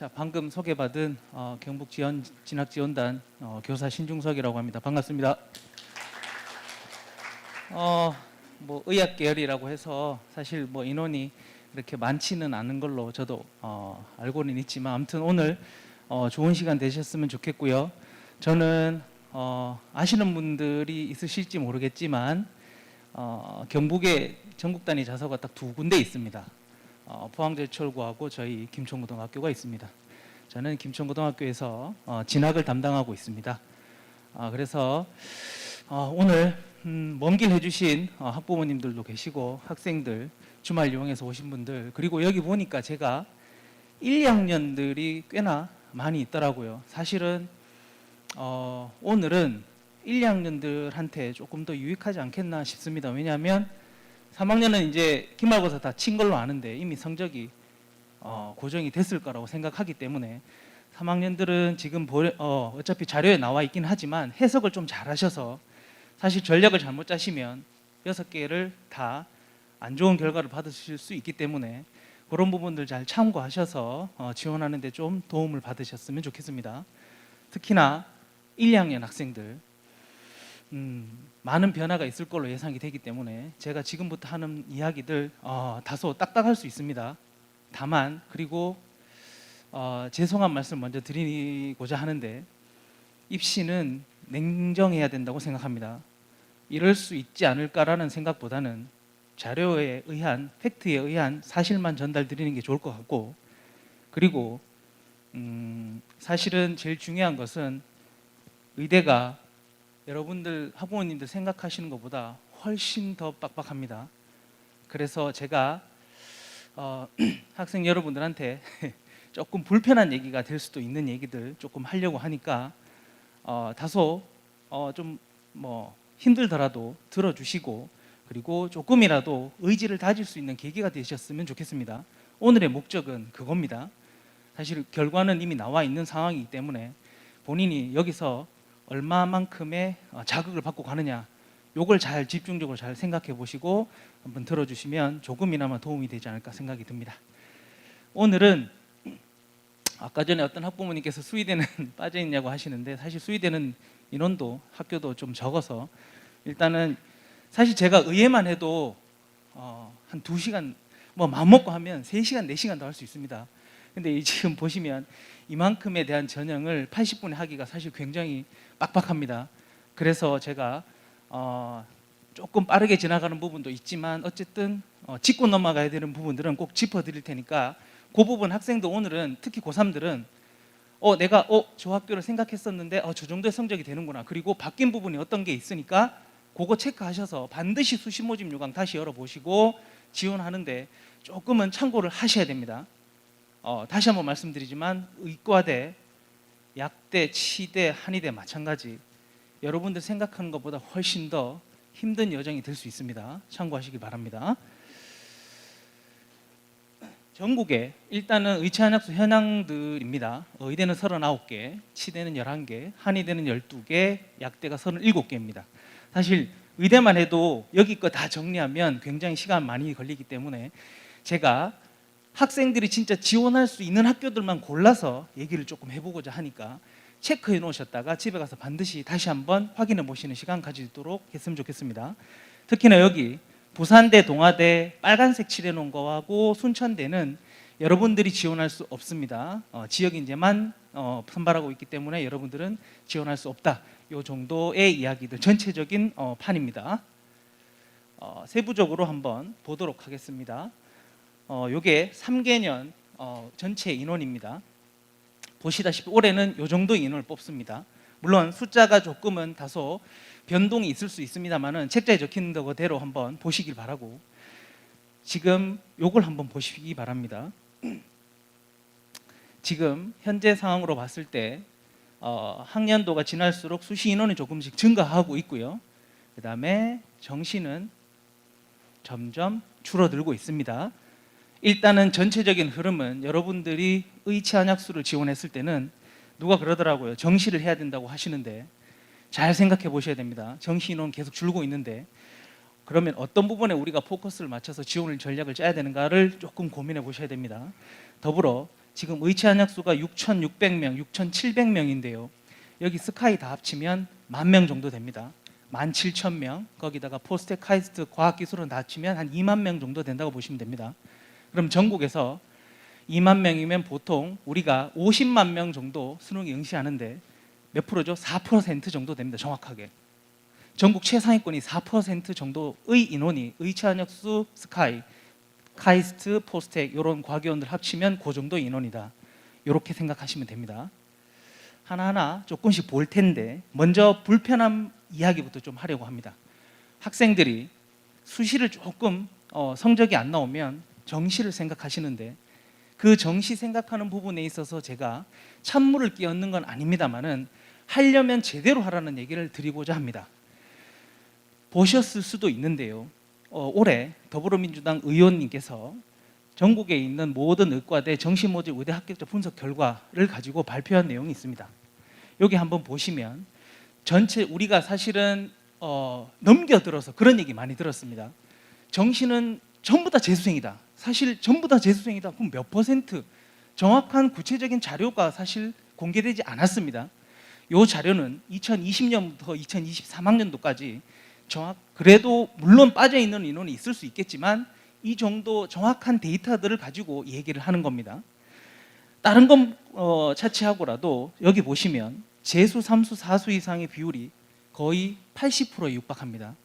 자, 방금 소개받은 경북 진학지원단 교사 신중석이라고 합니다. 반갑습니다. 의학 계열이라고 해서 사실 인원이 이렇게 많지는 않은 걸로 저도 알고는 있지만 아무튼 오늘 좋은 시간 되셨으면 좋겠고요. 저는 아시는 분들이 있으실지 모르겠지만 경북에 전국 단위 자소가 딱 두 군데 있습니다. 포항제철고하고 저희 김천고등학교가 있습니다. 저는 김천고등학교에서 진학을 담당하고 있습니다. 그래서 오늘 먼 길 해주신 학부모님들도 계시고 학생들, 주말 이용해서 오신 분들, 그리고 여기 보니까 제가 1, 2학년들이 꽤나 많이 있더라고요. 사실은 오늘은 1, 2학년들한테 조금 더 유익하지 않겠나 싶습니다. 왜냐하면 3학년은 이제 기말고사 다 친 걸로 아는데 이미 성적이 고정이 됐을 거라고 생각하기 때문에 3학년들은 지금 어차피 자료에 나와 있긴 하지만 해석을 좀 잘하셔서 사실 전략을 잘못 짜시면 6개를 다 안 좋은 결과를 받으실 수 있기 때문에 그런 부분들 잘 참고하셔서 지원하는 데 좀 도움을 받으셨으면 좋겠습니다. 특히나 1, 2학년 학생들 많은 변화가 있을 걸로 예상이 되기 때문에 제가 지금부터 하는 이야기들 다소 딱딱할 수 있습니다. 다만 그리고 죄송한 말씀 먼저 드리고자 하는데 입시는 냉정해야 된다고 생각합니다. 이럴 수 있지 않을까라는 생각보다는 자료에 의한 팩트에 의한 사실만 전달드리는 게 좋을 것 같고, 그리고 사실은 제일 중요한 것은 의대가 여러분들 학부모님들 생각하시는 것보다 훨씬 더 빡빡합니다. 그래서 제가 학생 여러분들한테 조금 불편한 얘기가 될 수도 있는 얘기들 조금 하려고 하니까 다소 좀 힘들더라도 들어주시고, 그리고 조금이라도 의지를 다질 수 있는 계기가 되셨으면 좋겠습니다. 오늘의 목적은 그겁니다. 사실 결과는 이미 나와 있는 상황이기 때문에 본인이 여기서 얼마만큼의 자극을 받고 가느냐, 요걸 잘 집중적으로 잘 생각해 보시고 한번 들어주시면 조금이나마 도움이 되지 않을까 생각이 듭니다. 오늘은 아까 전에 어떤 학부모님께서 수의대는 빠져있냐고 하시는데, 사실 수의대는 인원도 학교도 좀 적어서 일단은 사실 제가 의예만 해도 한 2시간 마음먹고 하면 3시간, 4시간 더 할 수 있습니다. 근데 지금 보시면 이만큼에 대한 전형을 80분에 하기가 사실 굉장히 빡빡합니다. 그래서 제가 조금 빠르게 지나가는 부분도 있지만 어쨌든 짚고 넘어가야 되는 부분들은 꼭 짚어드릴 테니까 그 부분 학생들 오늘은 특히 고3들은 내가 저 학교를 생각했었는데 저 정도의 성적이 되는구나, 그리고 바뀐 부분이 어떤 게 있으니까 그거 체크하셔서 반드시 수시 모집 요강 다시 열어보시고 지원하는데 조금은 참고를 하셔야 됩니다. 다시 한번 말씀드리지만 의과대, 약대, 치대, 한의대 마찬가지 여러분들 생각하는 것보다 훨씬 더 힘든 여정이 될 수 있습니다. 참고하시기 바랍니다. 전국에 일단은 의체한약수 현황들입니다. 의대는 39개, 치대는 11개, 한의대는 12개, 약대가 37개입니다. 사실 의대만 해도 여기 거 다 정리하면 굉장히 시간 많이 걸리기 때문에 제가 학생들이 진짜 지원할 수 있는 학교들만 골라서 얘기를 조금 해보고자 하니까 체크해 놓으셨다가 집에 가서 반드시 다시 한번 확인해 보시는 시간 가지도록 했으면 좋겠습니다. 특히나 여기 부산대, 동아대 빨간색 칠해 놓은 거하고 순천대는 여러분들이 지원할 수 없습니다. 지역 인재만 선발하고 있기 때문에 여러분들은 지원할 수 없다. 이 정도의 이야기들, 전체적인 판입니다. 세부적으로 한번 보도록 하겠습니다. 요게 3개년 전체 인원입니다. 보시다시피 올해는 요 정도 인원을 뽑습니다. 물론 숫자가 조금은 다소 변동이 있을 수 있습니다만은 책자에 적힌 그대로 한번 보시길 바라고, 지금 요걸 한번 보시기 바랍니다. 지금 현재 상황으로 봤을 때 학년도가 지날수록 수시 인원이 조금씩 증가하고 있고요. 그 다음에 정시는 점점 줄어들고 있습니다. 일단은 전체적인 흐름은 여러분들이 의체한약수를 지원했을 때는 누가 그러더라고요. 정시를 해야 된다고 하시는데 잘 생각해 보셔야 됩니다. 정시 인원 계속 줄고 있는데 그러면 어떤 부분에 우리가 포커스를 맞춰서 지원을 전략을 짜야 되는가를 조금 고민해 보셔야 됩니다. 더불어 지금 의치 안약수가 6,600명, 6,700명인데요. 여기 스카이 다 합치면 10,000명 정도 됩니다. 17,000명, 거기다가 포스텍, 카이스트, 과학기술원 다 합치면 한 2만 명 정도 된다고 보시면 됩니다. 그럼 전국에서 2만 명이면 보통 우리가 50만 명 정도 수능에 응시하는데 몇 프로죠? 4% 정도 됩니다. 정확하게. 전국 최상위권이 4% 정도의 인원이 의치안약수, 스카이, 카이스트, 포스텍 이런 과기원들 합치면 그 정도 인원이다. 이렇게 생각하시면 됩니다. 하나하나 조금씩 볼 텐데 먼저 불편한 이야기부터 좀 하려고 합니다. 학생들이 수시를 조금 성적이 안 나오면 정시를 생각하시는데 그 정시 생각하는 부분에 있어서 제가 찬물을 끼얹는 건 아닙니다만은 하려면 제대로 하라는 얘기를 드리고자 합니다. 보셨을 수도 있는데요. 올해 더불어민주당 의원님께서 전국에 있는 모든 의과대 정시 모집 의대 합격자 분석 결과를 가지고 발표한 내용이 있습니다. 여기 한번 보시면 전체 우리가 사실은 넘겨들어서 그런 얘기 많이 들었습니다. 정시는 전부 다 재수생이다. 사실 전부 다 재수생이다. 그럼 몇 %? 정확한 구체적인 자료가 사실 공개되지 않았습니다. 이 자료는 2020년부터 2023학년도까지 그래도 물론 빠져있는 인원이 있을 수 있겠지만 이 정도 정확한 데이터들을 가지고 얘기를 하는 겁니다. 다른 건 차치하고라도 여기 보시면 재수, 3수, 4수 이상의 비율이 거의 80%에 육박합니다.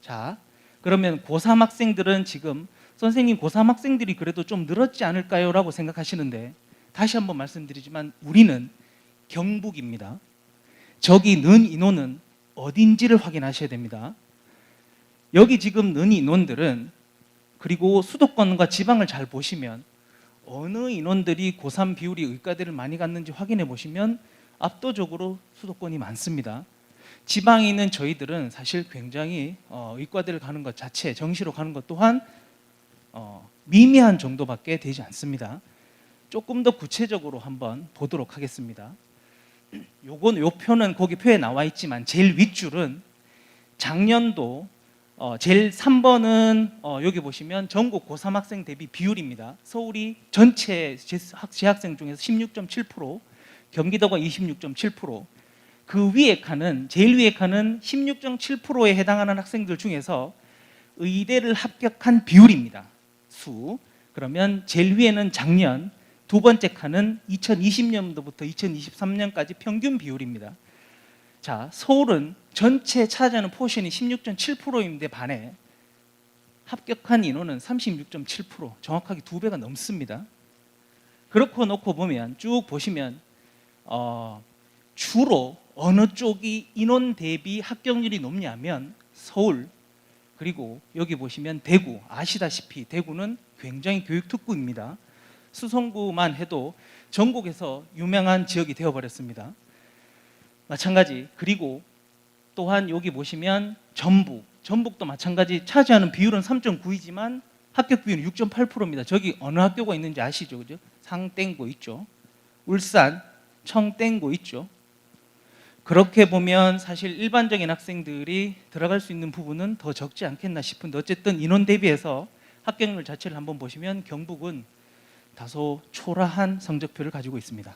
자, 그러면 고3 학생들은 지금 선생님 고3 학생들이 그래도 좀 늘었지 않을까요? 라고 생각하시는데 다시 한번 말씀드리지만 우리는 경북입니다. 저기 는 인원은 어딘지를 확인하셔야 됩니다. 여기 지금 는 인원들은 그리고 수도권과 지방을 잘 보시면 어느 인원들이 고3 비율이 의과대를 많이 갔는지 확인해 보시면 압도적으로 수도권이 많습니다. 지방에 있는 저희들은 사실 굉장히 의과대를 가는 것 자체, 정시로 가는 것 또한 미미한 정도밖에 되지 않습니다. 조금 더 구체적으로 한번 보도록 하겠습니다. 요 표는 거기 표에 나와 있지만 제일 윗줄은 작년도 제일 3번은 여기 보시면 전국 고3 학생 대비 비율입니다. 서울이 전체 재학생 중에서 16.7%, 경기도가 26.7%, 그 위에 칸은 제일 위에 칸은 16.7%에 해당하는 학생들 중에서 의대를 합격한 비율입니다. 그러면 제일 위에는 작년, 두 번째 칸은 2020년도부터 2023년까지 평균 비율입니다. 자, 서울은 전체 차지하는 포션이 16.7%인데 반해 합격한 인원은 36.7%, 정확하게 2배가 넘습니다. 그렇고 놓고 보면 쭉 보시면 주로 어느 쪽이 인원 대비 합격률이 높냐면 서울, 그리고 여기 보시면 대구, 아시다시피 대구는 굉장히 교육특구입니다. 수성구만 해도 전국에서 유명한 지역이 되어버렸습니다. 마찬가지. 그리고 또한 여기 보시면 전북도 마찬가지. 차지하는 비율은 3.9이지만 합격 비율은 6.8%입니다. 저기 어느 학교가 있는지 아시죠? 그죠? 상땡고 있죠. 울산, 청땡고 있죠. 그렇게 보면 사실 일반적인 학생들이 들어갈 수 있는 부분은 더 적지 않겠나 싶은데 어쨌든 인원 대비해서 합격률 자체를 한번 보시면 경북은 다소 초라한 성적표를 가지고 있습니다.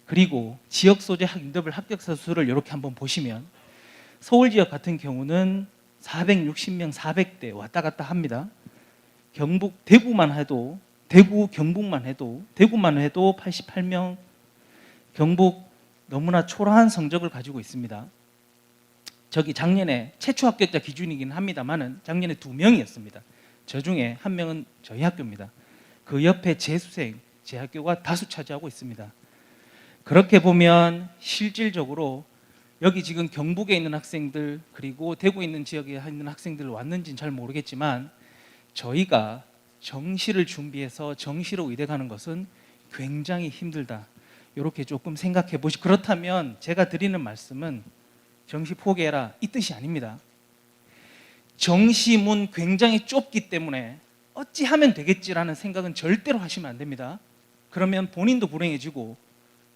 그리고 지역 소재 인터뷰 합격자 수를 이렇게 한번 보시면 서울 지역 같은 경우는 460명, 400대 왔다 갔다 합니다. 경북, 대구만 해도 경북만 해도 대구만 해도 88명, 경북 너무나 초라한 성적을 가지고 있습니다. 저기 작년에 최초 합격자 기준이긴 합니다만은 작년에 2명이었습니다. 저 중에 1명은 저희 학교입니다. 그 옆에 재수생, 제 학교가 다수 차지하고 있습니다. 그렇게 보면 실질적으로 여기 지금 경북에 있는 학생들 그리고 대구에 있는 지역에 있는 학생들 왔는지는 잘 모르겠지만 저희가 정시를 준비해서 정시로 의대 가는 것은 굉장히 힘들다. 이렇게 조금 생각해 보시. 그렇다면 제가 드리는 말씀은 정시 포기해라 이 뜻이 아닙니다. 정시문 굉장히 좁기 때문에 어찌 하면 되겠지라는 생각은 절대로 하시면 안 됩니다. 그러면 본인도 불행해지고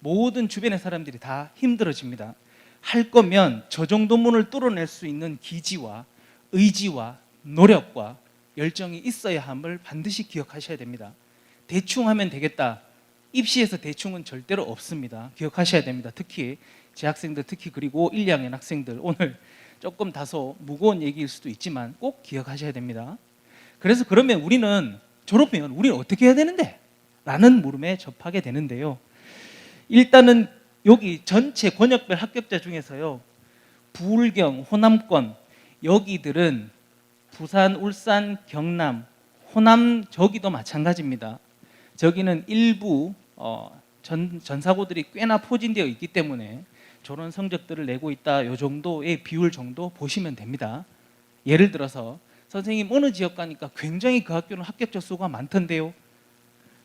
모든 주변의 사람들이 다 힘들어집니다. 할 거면 저 정도 문을 뚫어낼 수 있는 기지와 의지와 노력과 열정이 있어야 함을 반드시 기억하셔야 됩니다. 대충 하면 되겠다 입시에서 대충은 절대로 없습니다. 기억하셔야 됩니다. 특히 재학생들, 특히 그리고 1, 2학년 학생들, 오늘 조금 다소 무거운 얘기일 수도 있지만 꼭 기억하셔야 됩니다. 그래서 그러면 우리는 졸업하면 우리는 어떻게 해야 되는데? 라는 물음에 접하게 되는데요. 일단은 여기 전체 권역별 합격자 중에서요, 부울경, 호남권 여기들은 부산, 울산, 경남, 호남 저기도 마찬가지입니다. 저기는 일부 전사고들이 꽤나 포진되어 있기 때문에 저런 성적들을 내고 있다, 요 정도의 비율 정도 보시면 됩니다. 예를 들어서 선생님 어느 지역 가니까 굉장히 그 학교는 합격자 수가 많던데요.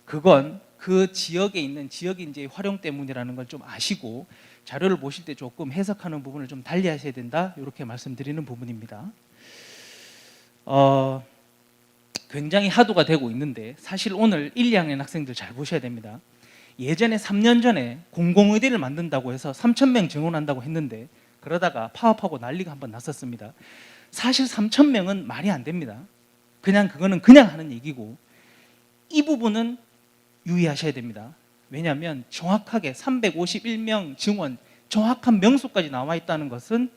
그건 그 지역에 있는 지역인재의 활용 때문이라는 걸 좀 아시고 자료를 보실 때 조금 해석하는 부분을 좀 달리 하셔야 된다, 이렇게 말씀드리는 부분입니다. 굉장히 하도가 되고 있는데 사실 오늘 1, 2학년 학생들 잘 보셔야 됩니다. 예전에 3년 전에 공공의대를 만든다고 해서 3,000명 증원한다고 했는데 그러다가 파업하고 난리가 한번 났었습니다. 사실 3,000명은 말이 안 됩니다. 그거는 그냥 하는 얘기고, 이 부분은 유의하셔야 됩니다. 왜냐하면 정확하게 351명 증원, 정확한 명수까지 나와 있다는 것은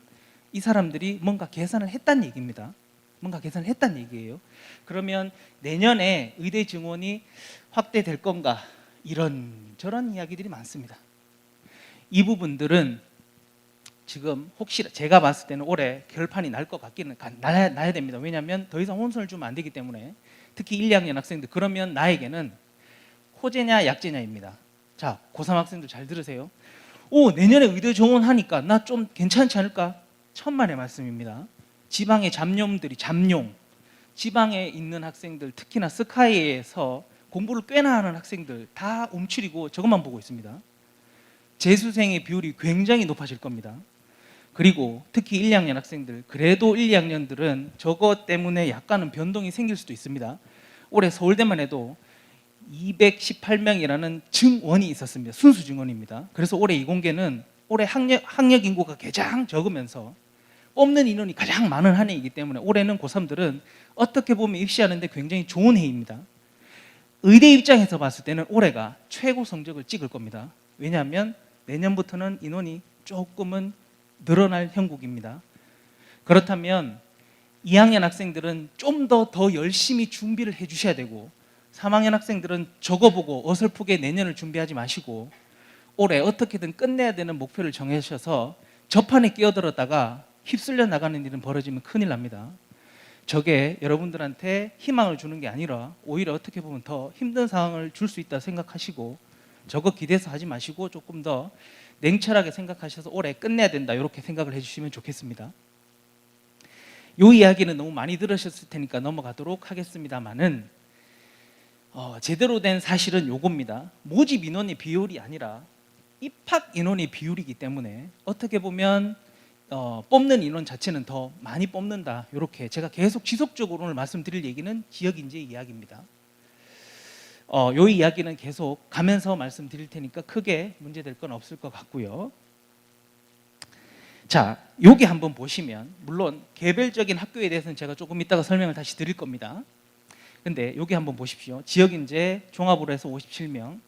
이 사람들이 뭔가 계산을 했다는 얘기입니다. 뭔가 계산을 했다는 얘기예요. 그러면 내년에 의대 증원이 확대될 건가? 이런저런 이야기들이 많습니다. 이 부분들은 지금 혹시 제가 봤을 때는 올해 결판이 날 것 같기는 나야 됩니다. 왜냐하면 더 이상 혼선을 주면 안 되기 때문에. 특히 1, 2학년 학생들, 그러면 나에게는 호재냐 약재냐입니다. 자, 고3 학생들 잘 들으세요. 내년에 의대 정원하니까 나 좀 괜찮지 않을까? 천만의 말씀입니다. 지방의 잡념들이 지방에 있는 학생들, 특히나 스카이에서 공부를 꽤나 하는 학생들 다 움츠리고 저것만 보고 있습니다. 재수생의 비율이 굉장히 높아질 겁니다. 그리고 특히 1, 2학년 학생들, 그래도 1, 2학년들은 저것 때문에 약간은 변동이 생길 수도 있습니다. 올해 서울대만 해도 218명이라는 증원이 있었습니다. 순수 증원입니다. 그래서 올해 이공계는 올해 학력 인구가 가장 적으면서 뽑는 인원이 가장 많은 한 해이기 때문에 올해는 고3들은 어떻게 보면 입시하는데 굉장히 좋은 해입니다. 의대 입장에서 봤을 때는 올해가 최고 성적을 찍을 겁니다. 왜냐하면 내년부터는 인원이 조금은 늘어날 형국입니다. 그렇다면 2학년 학생들은 좀 더 열심히 준비를 해 주셔야 되고, 3학년 학생들은 저거 보고 어설프게 내년을 준비하지 마시고 올해 어떻게든 끝내야 되는 목표를 정하셔서 저판에 끼어들었다가 휩쓸려 나가는 일은 벌어지면 큰일 납니다. 저게 여러분들한테 희망을 주는 게 아니라 오히려 어떻게 보면 더 힘든 상황을 줄 수 있다 생각하시고, 저거 기대서 하지 마시고 조금 더 냉철하게 생각하셔서 올해 끝내야 된다, 이렇게 생각을 해주시면 좋겠습니다. 이 이야기는 너무 많이 들으셨을 테니까 넘어가도록 하겠습니다만은 제대로 된 사실은 요겁니다. 모집 인원의 비율이 아니라 입학 인원의 비율이기 때문에 어떻게 보면 뽑는 인원 자체는 더 많이 뽑는다, 이렇게 제가 계속 지속적으로 오늘 말씀드릴 얘기는 지역인재 이야기입니다. 이 이야기는 계속 가면서 말씀드릴 테니까 크게 문제될 건 없을 것 같고요. 자, 여기 한번 보시면 물론 개별적인 학교에 대해서는 제가 조금 이따가 설명을 다시 드릴 겁니다. 근데 여기 한번 보십시오. 지역인재 종합으로 해서 57명,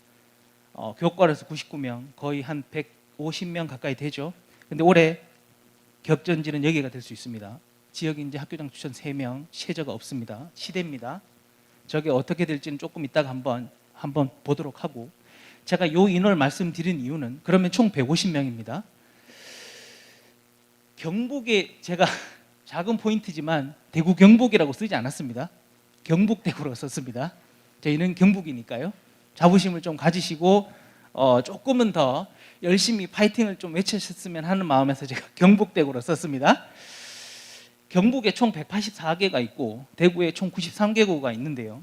교과로에서 99명, 거의 한 150명 가까이 되죠. 근데 올해 격전지는 여기가 될 수 있습니다. 지역인재 학교장 추천 3명, 최저가 없습니다. 시대입니다. 저게 어떻게 될지는 조금 이따가 한번 보도록 하고, 제가 이 인원을 말씀드린 이유는 그러면 총 150명입니다. 경북에 제가 작은 포인트지만 대구 경북이라고 쓰지 않았습니다. 경북대구로 썼습니다. 저희는 경북이니까요. 자부심을 좀 가지시고 조금은 더 열심히 파이팅을 좀 외치셨으면 하는 마음에서 제가 경북대구로 썼습니다. 경북에 총 184개가 있고 대구에 총 93개구가 있는데요.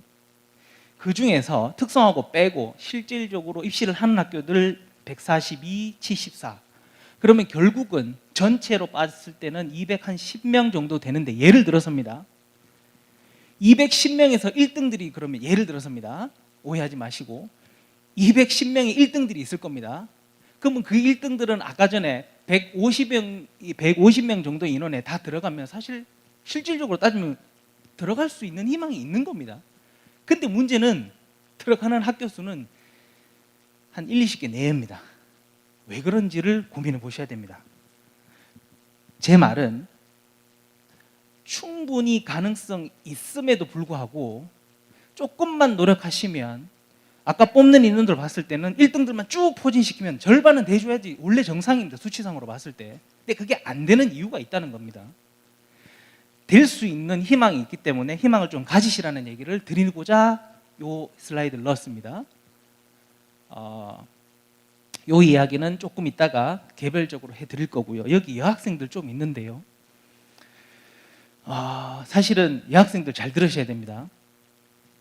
그 중에서 특성화고 빼고 실질적으로 입시를 하는 학교들 142, 74. 그러면 결국은 전체로 봤을 때는 210명 정도 되는데, 예를 들어서입니다. 210명에서 1등들이 그러면 예를 들어서입니다. 오해하지 마시고 210명의 1등들이 있을 겁니다. 그러면 그 1등들은 아까 전에 150명 정도 인원에 다 들어가면 사실 실질적으로 따지면 들어갈 수 있는 희망이 있는 겁니다. 근데 문제는 들어가는 학교 수는 한 1, 20개 내외입니다. 왜 그런지를 고민해 보셔야 됩니다. 제 말은 충분히 가능성 있음에도 불구하고 조금만 노력하시면, 아까 뽑는 인원들 봤을 때는 1등들만 쭉 포진시키면 절반은 돼줘야지 원래 정상입니다, 수치상으로 봤을 때. 근데 그게 안 되는 이유가 있다는 겁니다. 될 수 있는 희망이 있기 때문에 희망을 좀 가지시라는 얘기를 드리고자 요 슬라이드를 넣었습니다. 요 이야기는 조금 이따가 개별적으로 해드릴 거고요. 여기 여학생들 좀 있는데요. 사실은 여학생들 잘 들으셔야 됩니다.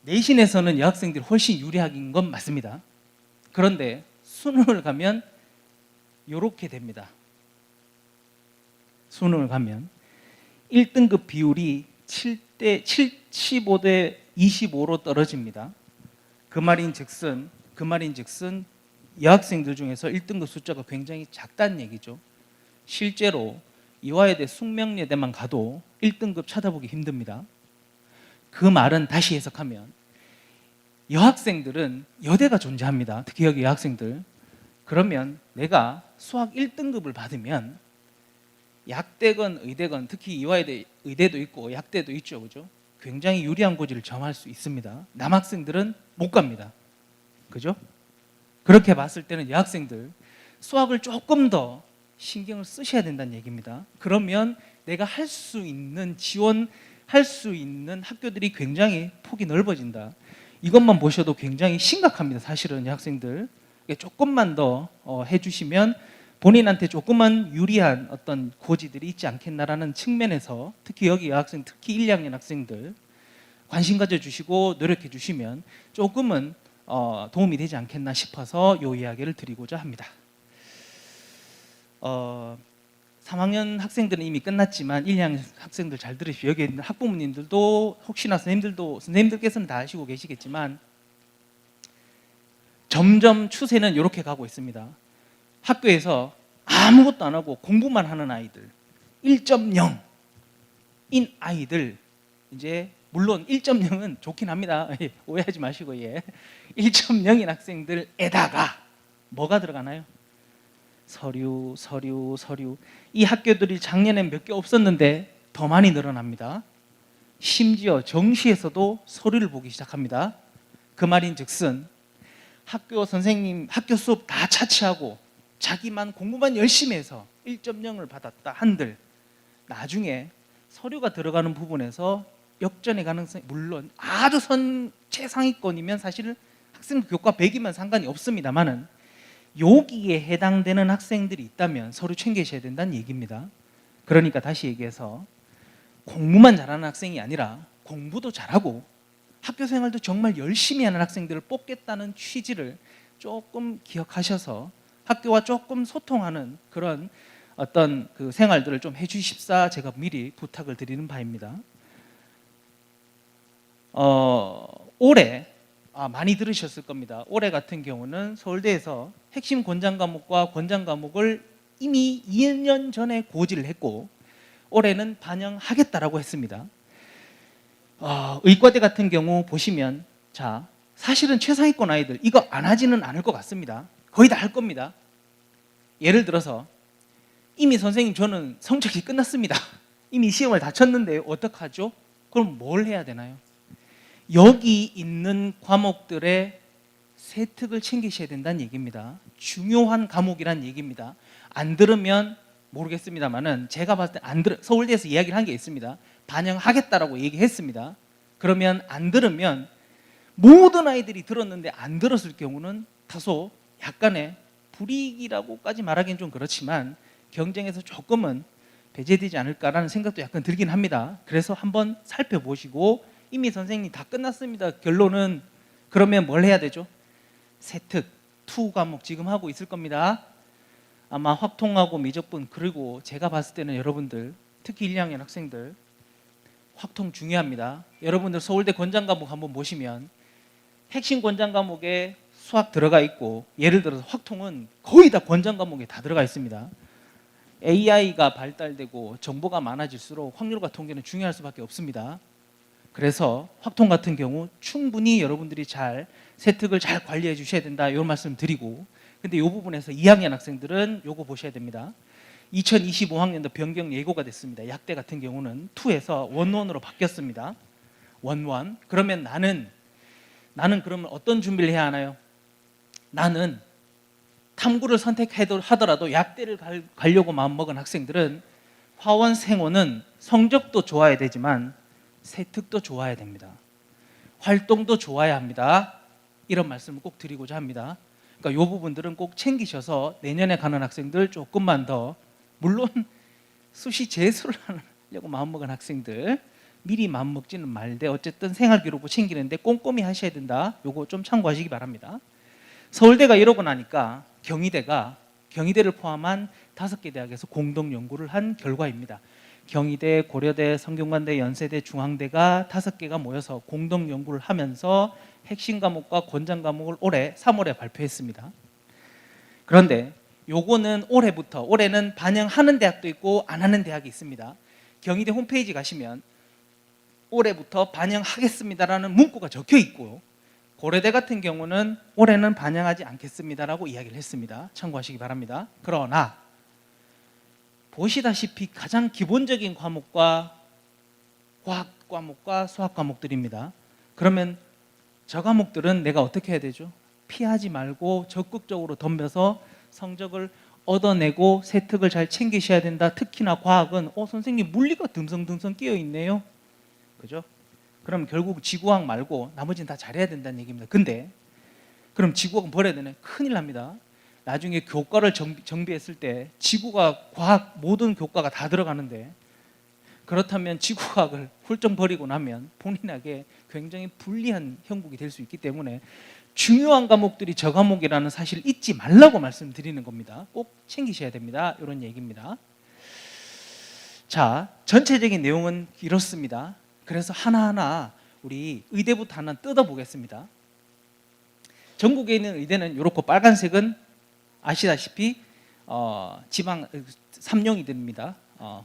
내신에서는 여학생들이 훨씬 유리한 건 맞습니다. 그런데 수능을 가면 이렇게 됩니다. 수능을 가면 1등급 비율이 75대 25로 떨어집니다. 그 말인 즉슨 여학생들 중에서 1등급 숫자가 굉장히 작다는 얘기죠. 실제로 이화여대 숙명여대만 가도 1등급 찾아보기 힘듭니다. 그 말은 다시 해석하면 여학생들은 여대가 존재합니다. 특히 여기 여학생들. 그러면 내가 수학 1등급을 받으면 약대건 의대건, 특히 이화여대 의대도 있고 약대도 있죠, 그죠? 굉장히 유리한 고지를 점할 수 있습니다. 남학생들은 못 갑니다, 그죠? 그렇게 봤을 때는 여학생들 수학을 조금 더 신경을 쓰셔야 된다는 얘기입니다. 그러면 내가 할 수 있는, 지원할 수 있는 학교들이 굉장히 폭이 넓어진다. 이것만 보셔도 굉장히 심각합니다. 사실은 여학생들 조금만 더 해주시면 본인한테 조금만 유리한 어떤 고지들이 있지 않겠나라는 측면에서, 특히 여기 여학생, 특히 1, 2학년 학생들 관심 가져주시고 노력해 주시면 조금은 도움이 되지 않겠나 싶어서 이 이야기를 드리고자 합니다. 3학년 학생들은 이미 끝났지만 1, 2학년 학생들 잘 들으시고, 여기 있는 학부모님들도 혹시나 선생님들께서는 다 아시고 계시겠지만 점점 추세는 이렇게 가고 있습니다. 학교에서 아무것도 안 하고 공부만 하는 아이들, 1.0인 아이들, 이제 물론 1.0은 좋긴 합니다. 오해하지 마시고, 1.0인 학생들에다가 뭐가 들어가나요? 서류. 이 학교들이 작년엔 몇 개 없었는데 더 많이 늘어납니다. 심지어 정시에서도 서류를 보기 시작합니다. 그 말인 즉슨 학교 선생님 학교 수업 다 차치하고 자기만 공부만 열심히 해서 1.0을 받았다 한들 나중에 서류가 들어가는 부분에서 역전의 가능성이, 물론 아주 최상위권이면 사실 학생 교과 100이면 상관이 없습니다만은 여기에 해당되는 학생들이 있다면 서류 챙기셔야 된다는 얘기입니다. 그러니까 다시 얘기해서 공부만 잘하는 학생이 아니라 공부도 잘하고 학교 생활도 정말 열심히 하는 학생들을 뽑겠다는 취지를 조금 기억하셔서 학교와 조금 소통하는 그런 어떤 그 생활들을 좀 해주십사 제가 미리 부탁을 드리는 바입니다. 올해 많이 들으셨을 겁니다. 올해 같은 경우는 서울대에서 핵심 권장 과목과 권장 과목을 이미 2년 전에 고지를 했고 올해는 반영하겠다라고 했습니다. 의과대 같은 경우 보시면, 자, 사실은 최상위권 아이들 이거 안 하지는 않을 것 같습니다. 거의 다 할 겁니다. 예를 들어서 이미 선생님 저는 성적이 끝났습니다. 이미 시험을 다 쳤는데 어떡하죠? 그럼 뭘 해야 되나요? 여기 있는 과목들의 세특을 챙기셔야 된다는 얘기입니다. 중요한 과목이란 얘기입니다. 안 들으면 모르겠습니다만은 제가 봤을 때 서울대에서 이야기를 한 게 있습니다. 반영하겠다라고 얘기했습니다. 그러면 안 들으면, 모든 아이들이 들었는데 안 들었을 경우는 다소 약간의 불이익이라고까지 말하기는 좀 그렇지만 경쟁에서 조금은 배제되지 않을까라는 생각도 약간 들긴 합니다. 그래서 한번 살펴보시고, 이미 선생님 다 끝났습니다. 결론은 그러면 뭘 해야 되죠? 세특, 투 과목 지금 하고 있을 겁니다. 아마 확통하고 미적분, 그리고 제가 봤을 때는 여러분들 특히 1, 2학년 학생들 확통 중요합니다. 여러분들 서울대 권장 과목 한번 보시면 핵심 권장 과목에 수학 들어가 있고, 예를 들어서 확통은 거의 다 권장 과목에 다 들어가 있습니다. AI가 발달되고 정보가 많아질수록 확률과 통계는 중요할 수밖에 없습니다. 그래서 확통 같은 경우 충분히 여러분들이 잘 세특을 잘 관리해 주셔야 된다, 이런 말씀 드리고, 근데 이 부분에서 2학년 학생들은 요거 보셔야 됩니다. 2025학년도 변경 예고가 됐습니다. 약대 같은 경우는 2에서 원원으로 바뀌었습니다. 원원. 그러면 나는 그러면 어떤 준비를 해야 하나요? 나는 탐구를 선택하더라도 약대를 가려고 마음먹은 학생들은 화원 생원은 성적도 좋아야 되지만 세특도 좋아야 됩니다. 활동도 좋아야 합니다. 이런 말씀을 꼭 드리고자 합니다. 그러니까 이 부분들은 꼭 챙기셔서 내년에 가는 학생들 조금만 더, 물론 수시 재수를 하려고 마음먹은 학생들 미리 마음먹지는 말되 어쨌든 생활기록부 챙기는데 꼼꼼히 하셔야 된다. 요거 좀 참고하시기 바랍니다. 서울대가 이러고 나니까 경희대를 포함한 5개 대학에서 공동 연구를 한 결과입니다. 경희대, 고려대, 성균관대, 연세대, 중앙대가 5개가 모여서 공동 연구를 하면서 핵심 과목과 권장 과목을 올해 3월에 발표했습니다. 그런데 요거는 올해는 반영하는 대학도 있고 안 하는 대학이 있습니다. 경희대 홈페이지 가시면 올해부터 반영하겠습니다라는 문구가 적혀 있고, 고려대 같은 경우는 올해는 반영하지 않겠습니다라고 이야기를 했습니다. 참고하시기 바랍니다. 그러나 보시다시피 가장 기본적인 과목과 과학 과목과 수학 과목들입니다. 그러면 저 과목들은 내가 어떻게 해야 되죠? 피하지 말고 적극적으로 덤벼서 성적을 얻어내고 세특을 잘 챙기셔야 된다. 특히나 과학은 선생님 물리가 듬성듬성 끼어 있네요. 그죠? 그럼 결국 지구과학 말고 나머지는 다 잘해야 된다는 얘기입니다. 근데 그럼 지구과학은 버려야 되나요? 큰일 납니다. 나중에 교과를 정비했을 때 지구과학, 과학 모든 교과가 다 들어가는데, 그렇다면 지구과학을 훌쩍 버리고 나면 본인에게 굉장히 불리한 형국이 될 수 있기 때문에 중요한 과목들이 저 과목이라는 사실을 잊지 말라고 말씀드리는 겁니다. 꼭 챙기셔야 됩니다. 이런 얘기입니다. 자, 전체적인 내용은 이렇습니다. 그래서 하나하나 우리 의대부터 하나 뜯어보겠습니다. 전국에 있는 의대는 이렇고, 빨간색은 아시다시피 지방 삼룡이들입니다.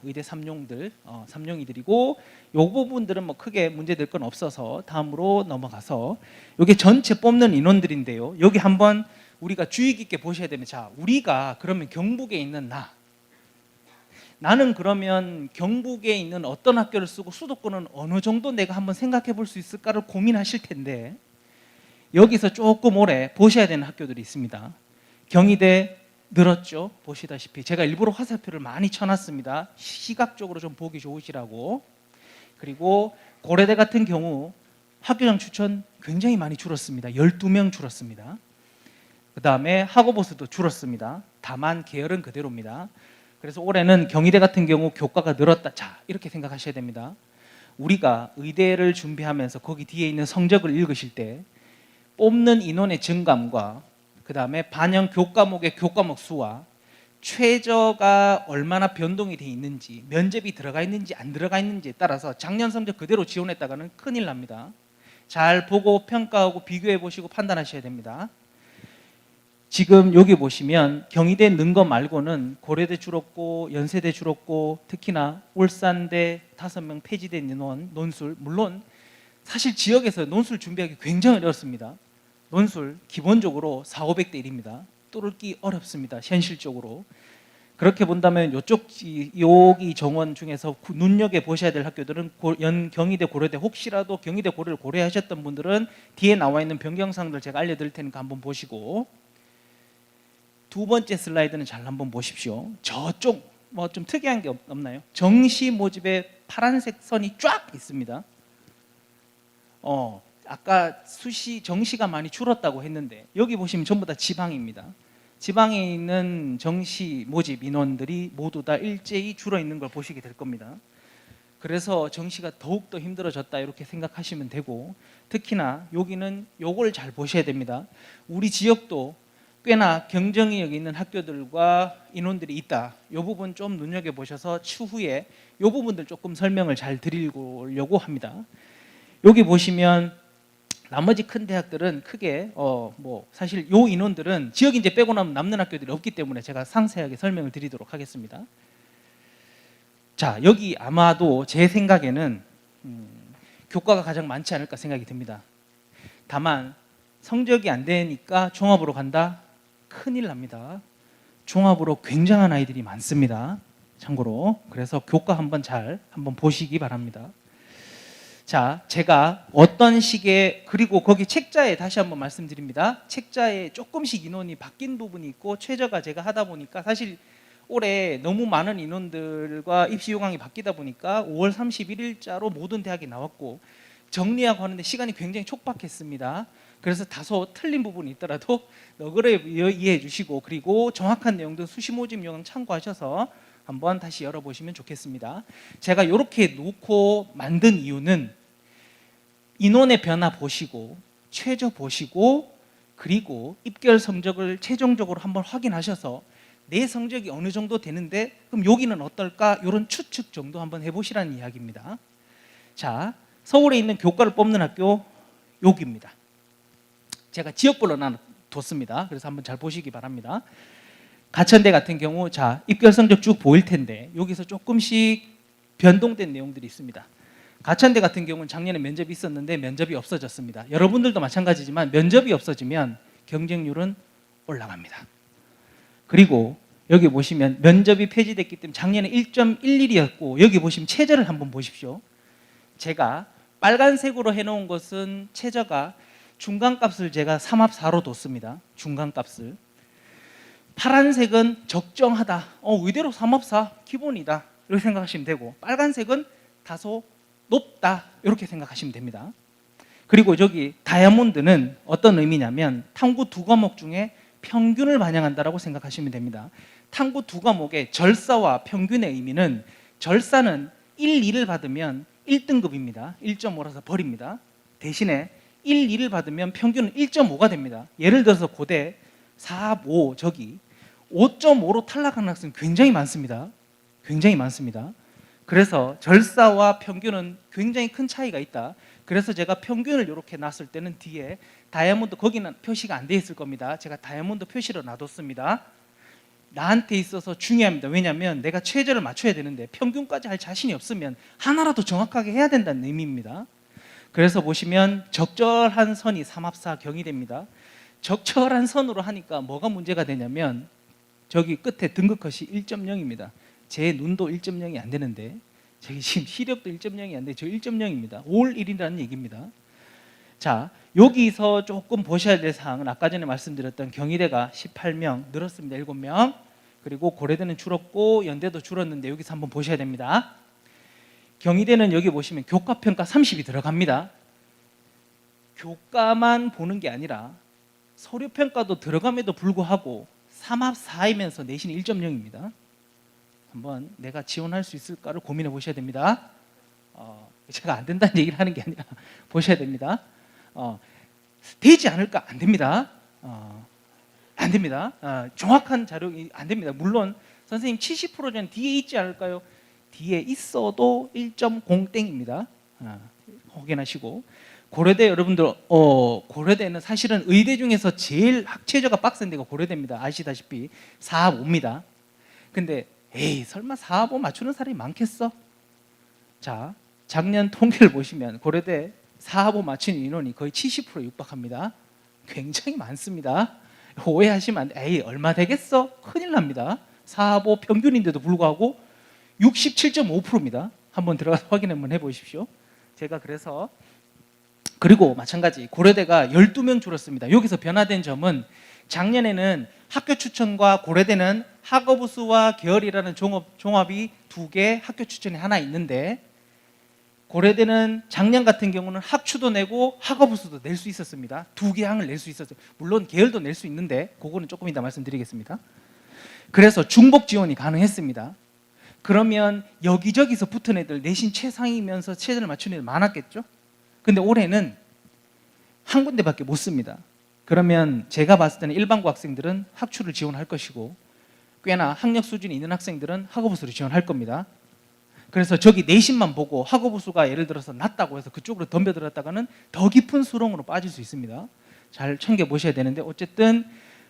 의대 삼룡이들이고, 요 부분들은 뭐 크게 문제될 건 없어서 다음으로 넘어가서, 이게 전체 뽑는 인원들인데요. 여기 한번 우리가 주의 깊게 보셔야 됩니다. 자, 우리가 그러면 경북에 있는 나는 그러면 경북에 있는 어떤 학교를 쓰고 수도권은 어느 정도 내가 한번 생각해 볼 수 있을까를 고민하실 텐데, 여기서 조금 오래 보셔야 되는 학교들이 있습니다. 경희대 늘었죠. 보시다시피 제가 일부러 화살표를 많이 쳐놨습니다. 시각적으로 좀 보기 좋으시라고. 그리고 고려대 같은 경우 학교장 추천 굉장히 많이 줄었습니다. 12명 줄었습니다. 그 다음에 학업보 수도 줄었습니다. 다만 계열은 그대로입니다. 그래서 올해는 경희대 같은 경우 교과가 늘었다. 자, 이렇게 생각하셔야 됩니다. 우리가 의대를 준비하면서 거기 뒤에 있는 성적을 읽으실 때 뽑는 인원의 증감과 그 다음에 반영 교과목의 교과목 수와 최저가 얼마나 변동이 돼 있는지, 면접이 들어가 있는지 안 들어가 있는지에 따라서 작년 성적 그대로 지원했다가는 큰일 납니다. 잘 보고 평가하고 비교해 보시고 판단하셔야 됩니다. 지금 여기 보시면 경희대 는 거 말고는 고려대 줄었고 연세대 줄었고, 특히나 울산대 5명 폐지된 인원, 논술, 물론 사실 지역에서 논술 준비하기 굉장히 어렵습니다. 논술 기본적으로 4,500대 1입니다. 뚫기 어렵습니다. 현실적으로. 그렇게 본다면 여기 정원 중에서 눈여겨 보셔야 될 학교들은 경희대, 고려대, 혹시라도 경희대, 고려를 고려하셨던 분들은 뒤에 나와 있는 변경사항들 제가 알려드릴 테니까 한번 보시고, 두 번째 슬라이드는 잘 한번 보십시오. 저쪽 뭐 좀 특이한 게 없나요? 정시 모집에 파란색 선이 쫙 있습니다. 아까 정시가 많이 줄었다고 했는데, 여기 보시면 전부 다 지방입니다. 지방에 있는 정시 모집 인원들이 모두 다 일제히 줄어 있는 걸 보시게 될 겁니다. 그래서 정시가 더욱더 힘들어졌다, 이렇게 생각하시면 되고, 특히나 여기는 요걸 잘 보셔야 됩니다. 우리 지역도 꽤나 경쟁력이 있는 학교들과 인원들이 있다. 이 부분 좀 눈여겨보셔서 추후에 이 부분들 조금 설명을 잘 드리려고 합니다. 여기 보시면 나머지 큰 대학들은 크게 사실 요 인원들은 지역 인재 빼고 나면 남는 학교들이 없기 때문에 제가 상세하게 설명을 드리도록 하겠습니다. 자, 여기 아마도 제 생각에는 교과가 가장 많지 않을까 생각이 듭니다. 다만 성적이 안 되니까 종합으로 간다? 큰일 납니다. 종합으로 굉장한 아이들이 많습니다. 참고로. 그래서 교과 한번 보시기 바랍니다. 자, 제가 어떤 식의, 그리고 거기 책자에 다시 한번 말씀드립니다. 책자에 조금씩 인원이 바뀐 부분이 있고, 최저가 제가 하다 보니까 사실 올해 너무 많은 인원들과 입시 요강이 바뀌다 보니까 5월 31일자로 모든 대학이 나왔고 정리하고 하는데 시간이 굉장히 촉박했습니다. 그래서 다소 틀린 부분이 있더라도 너그러 이해해 주시고, 그리고 정확한 내용들 수시 모집 요강 참고하셔서 한번 다시 열어보시면 좋겠습니다. 제가 이렇게 놓고 만든 이유는 인원의 변화 보시고 최저 보시고, 그리고 입결 성적을 최종적으로 한번 확인하셔서 내 성적이 어느 정도 되는데 그럼 여기는 어떨까, 이런 추측 정도 한번 해보시라는 이야기입니다. 자, 서울에 있는 교과를 뽑는 학교 여기입니다. 제가 지역별로 나눠뒀습니다. 그래서 한번 잘 보시기 바랍니다. 가천대 같은 경우, 자, 입결 성적 쭉 보일 텐데 여기서 조금씩 변동된 내용들이 있습니다. 가천대 같은 경우는 작년에 면접이 있었는데 면접이 없어졌습니다. 여러분들도 마찬가지지만 면접이 없어지면 경쟁률은 올라갑니다. 그리고 여기 보시면 면접이 폐지됐기 때문에 작년에 1.11이었고, 여기 보시면 최저를 한번 보십시오. 제가 빨간색으로 해놓은 것은 최저가 중간값을 제가 3합4로 뒀습니다. 중간값을. 파란색은 적정하다. 의대로 3합4 기본이다. 이렇게 생각하시면 되고, 빨간색은 다소 높다. 이렇게 생각하시면 됩니다. 그리고 저기 다이아몬드는 어떤 의미냐면 탐구 두 과목 중에 평균을 반영한다라고 생각하시면 됩니다. 탐구 두 과목의 절사와 평균의 의미는, 절사는 1, 2를 받으면 1등급입니다. 1.5라서 버립니다. 대신에 1, 2를 받으면 평균은 1.5가 됩니다. 예를 들어서 고대 4, 5, 저기 5.5로 탈락하는 학생 굉장히 많습니다. 굉장히 많습니다. 그래서 절사와 평균은 굉장히 큰 차이가 있다. 그래서 제가 평균을 이렇게 놨을 때는 뒤에 다이아몬드, 거기는 표시가 안 돼 있을 겁니다. 제가 다이아몬드 표시로 놔뒀습니다. 나한테 있어서 중요합니다. 왜냐하면 내가 최저를 맞춰야 되는데 평균까지 할 자신이 없으면 하나라도 정확하게 해야 된다는 의미입니다. 그래서 보시면 적절한 선이 3합4 경희대입니다. 적절한 선으로 하니까 뭐가 문제가 되냐면 저기 끝에 등급컷이 1.0입니다. 제 눈도 1.0이 안 되는데, 저기 지금 시력도 1.0이 안 돼. 저 1.0입니다. 올 1이라는 얘기입니다. 자, 여기서 조금 보셔야 될 사항은 아까 전에 말씀드렸던 경희대가 18명 늘었습니다. 7명. 그리고 고려대는 줄었고 연대도 줄었는데 여기서 한번 보셔야 됩니다. 경희대는 여기 보시면 교과평가 30이 들어갑니다. 교과만 보는 게 아니라 서류평가도 들어감에도 불구하고 3합4이면서 내신이 1.0입니다. 한번 내가 지원할 수 있을까를 고민해 보셔야 됩니다. 제가 안 된다는 얘기를 하는 게 아니라 보셔야 됩니다. 되지 않을까? 안 됩니다. 안 됩니다. 정확한 자료가 안 됩니다. 물론 선생님 70%는 뒤에 있지 않을까요? 뒤에 있어도 1.0땡입니다. 확인하시고, 고려대 여러분들, 고려대는 사실은 의대 중에서 제일 학체제가 빡센 데가 고려대입니다. 아시다시피 4합 5입니다. 근데 에이, 설마 4합 5 맞추는 사람이 많겠어? 자, 작년 통계를 보시면 고려대 4합 5 맞추는 인원이 거의 70% 육박합니다. 굉장히 많습니다. 오해하시면 안 돼. 에이, 얼마 되겠어? 큰일 납니다. 4합 5 평균인데도 불구하고 67.5%입니다. 한번 들어가서 확인 한번 해보십시오. 제가 그래서, 그리고 마찬가지 고려대가 12명 줄었습니다. 여기서 변화된 점은 작년에는 학교 추천과 고려대는 학업우수와 계열이라는 종합이 2개, 학교 추천이 하나 있는데, 고려대는 작년 같은 경우는 학추도 내고 학업우수도 낼 수 있었습니다. 2개 항을 낼 수 있었어요. 물론 계열도 낼 수 있는데 그거는 조금 이따 말씀드리겠습니다. 그래서 중복 지원이 가능했습니다. 그러면 여기저기서 붙은 애들, 내신 최상이면서 최저를 맞춘 애들 많았겠죠? 근데 올해는 한 군데밖에 못 씁니다. 그러면 제가 봤을 때는 일반고 학생들은 학추를 지원할 것이고, 꽤나 학력 수준이 있는 학생들은 학업우수를 지원할 겁니다. 그래서 저기 내신만 보고 학업우수가 예를 들어서 낮다고 해서 그쪽으로 덤벼들었다가는 더 깊은 수렁으로 빠질 수 있습니다. 잘 챙겨보셔야 되는데, 어쨌든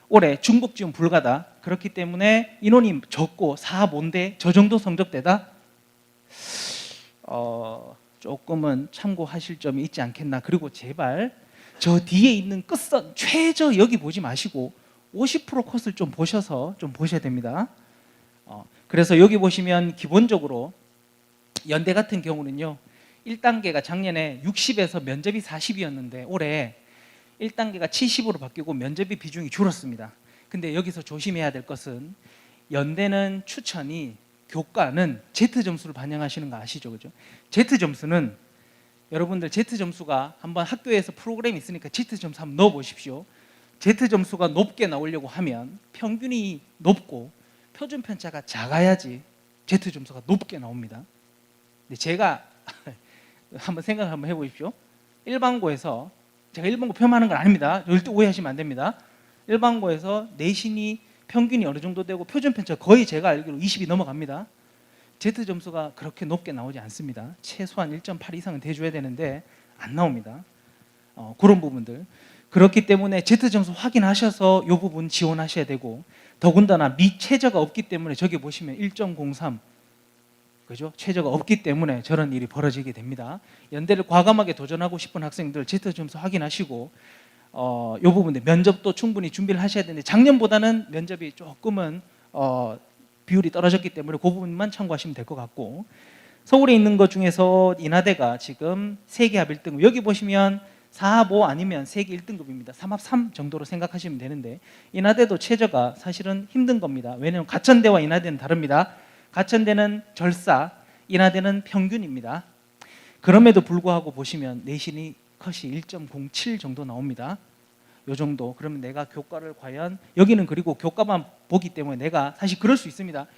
올해 중복 지원 불가다. 그렇기 때문에 인원이 적고 4, 5인데 저 정도 성적대다? 조금은 참고하실 점이 있지 않겠나. 그리고 제발 저 뒤에 있는 끝선 최저 여기 보지 마시고 50% 컷을 좀 보셔서 좀 보셔야 됩니다. 그래서 여기 보시면 기본적으로 연대 같은 경우는요, 1단계가 작년에 60에서 면접이 40이었는데 올해 1단계가 70으로 바뀌고 면접이 비중이 줄었습니다. 근데 여기서 조심해야 될 것은 연대는 추천이 교과는 Z 점수를 반영하시는 거 아시죠? 그죠? Z 점수는 여러분들 Z 점수가 한번 학교에서 프로그램이 있으니까 Z 점수 한번 넣어 보십시오. Z 점수가 높게 나오려고 하면 평균이 높고 표준 편차가 작아야지 Z 점수가 높게 나옵니다. 근데 제가 한번 생각을 한번 해보십시오. 일반고에서 제가 일반고 폄하하는 건 아닙니다. 절대 오해하시면 안 됩니다. 일반고에서 내신이 평균이 어느 정도 되고 표준 편차 거의 제가 알기로 20이 넘어갑니다. Z 점수가 그렇게 높게 나오지 않습니다. 최소한 1.8 이상은 돼줘야 되는데 안 나옵니다. 그런 부분들. 그렇기 때문에 Z 점수 확인하셔서 이 부분 지원하셔야 되고, 더군다나 최저가 없기 때문에 저기 보시면 1.03 그죠? 최저가 없기 때문에 저런 일이 벌어지게 됩니다. 연대를 과감하게 도전하고 싶은 학생들 Z 점수 확인하시고, 이 부분들 면접도 충분히 준비를 하셔야 되는데 작년보다는 면접이 조금은 비율이 떨어졌기 때문에 그 부분만 참고하시면 될 것 같고, 서울에 있는 것 중에서 인하대가 지금 세계합 1등급, 여기 보시면 4합 5 아니면 세계 1등급입니다. 3합 3 정도로 생각하시면 되는데, 인하대도 최저가 사실은 힘든 겁니다. 왜냐하면 가천대와 인하대는 다릅니다. 가천대는 절사, 인하대는 평균입니다. 그럼에도 불구하고 보시면 내신이 컷이 1.07 정도 나옵니다. 요 정도. 그러면 내가 교과를 과연, 여기는 그리고 교과만 보기 때문에 내가 사실 그럴 수 있습니다.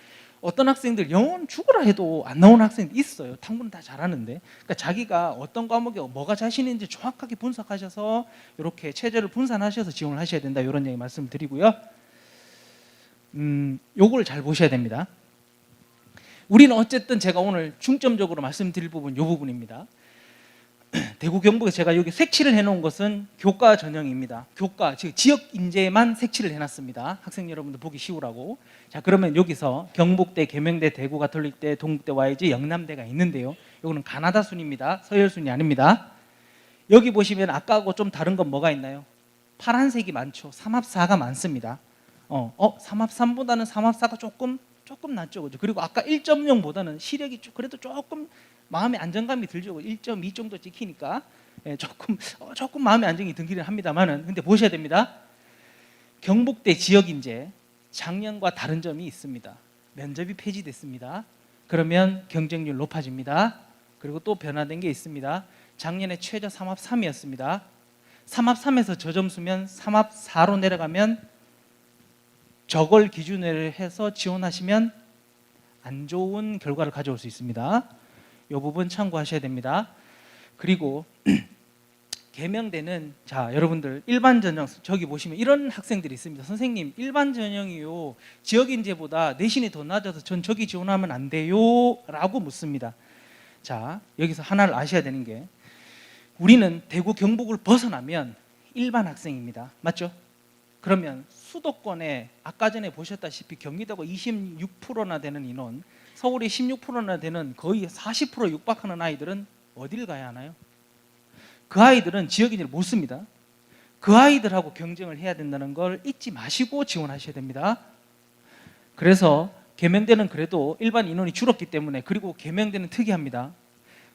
어떤 학생들 영어는 죽으라 해도 안 나오는 학생들 있어요. 탐구는 다 잘하는데. 그러니까 자기가 어떤 과목에 뭐가 자신인지 정확하게 분석하셔서 이렇게 체제를 분산하셔서 지원을 하셔야 된다. 이런 얘기 말씀드리고요. 요걸 잘 보셔야 됩니다. 우리는 어쨌든 제가 오늘 중점적으로 말씀드릴 부분 이 부분입니다. 대구 경북에 제가 여기 색칠을 해놓은 것은 교과 전형입니다. 교과, 즉 지역 인재만 색칠을 해놨습니다. 학생 여러분들 보기 쉬우라고. 자, 그러면 여기서 경북대, 계명대, 대구 가톨릭대, 동국대, YG, 영남대가 있는데요. 이거는 가나다 순입니다. 서열 순이 아닙니다. 여기 보시면 아까하고 좀 다른 건 뭐가 있나요? 파란색이 많죠. 3합4가 많습니다. 3합3보다는 3합4가 조금 낫죠. 그죠? 그리고 아까 1.0보다는 시력이 그래도 조금 마음의 안정감이 들죠. 1.2 정도 찍히니까 조금 마음의 안정이 들기는 합니다만은, 근데 보셔야 됩니다. 경북대 지역인재 작년과 다른 점이 있습니다. 면접이 폐지됐습니다. 그러면 경쟁률 높아집니다. 그리고 또 변화된 게 있습니다. 작년에 최저 3합 3이었습니다. 3합 3에서 저 점수면 3합 4로 내려가면 저걸 기준으로 해서 지원하시면 안 좋은 결과를 가져올 수 있습니다. 이 부분 참고하셔야 됩니다. 그리고 계명대는, 자 여러분들 일반 전형 저기 보시면 이런 학생들이 있습니다. 선생님 일반 전형이요 지역인재보다 내신이 더 낮아서 전 저기 지원하면 안 돼요? 라고 묻습니다. 자 여기서 하나를 아셔야 되는 게, 우리는 대구 경북을 벗어나면 일반 학생입니다. 맞죠? 그러면 수도권에 아까 전에 보셨다시피 경기도가 26%나 되는 인원, 서울이 16%나 되는 거의 40% 육박하는 아이들은 어디를 가야 하나요? 그 아이들은 지역인재를 못 씁니다. 그 아이들하고 경쟁을 해야 된다는 걸 잊지 마시고 지원하셔야 됩니다. 그래서 계명대는 그래도 일반 인원이 줄었기 때문에, 그리고 계명대는 특이합니다.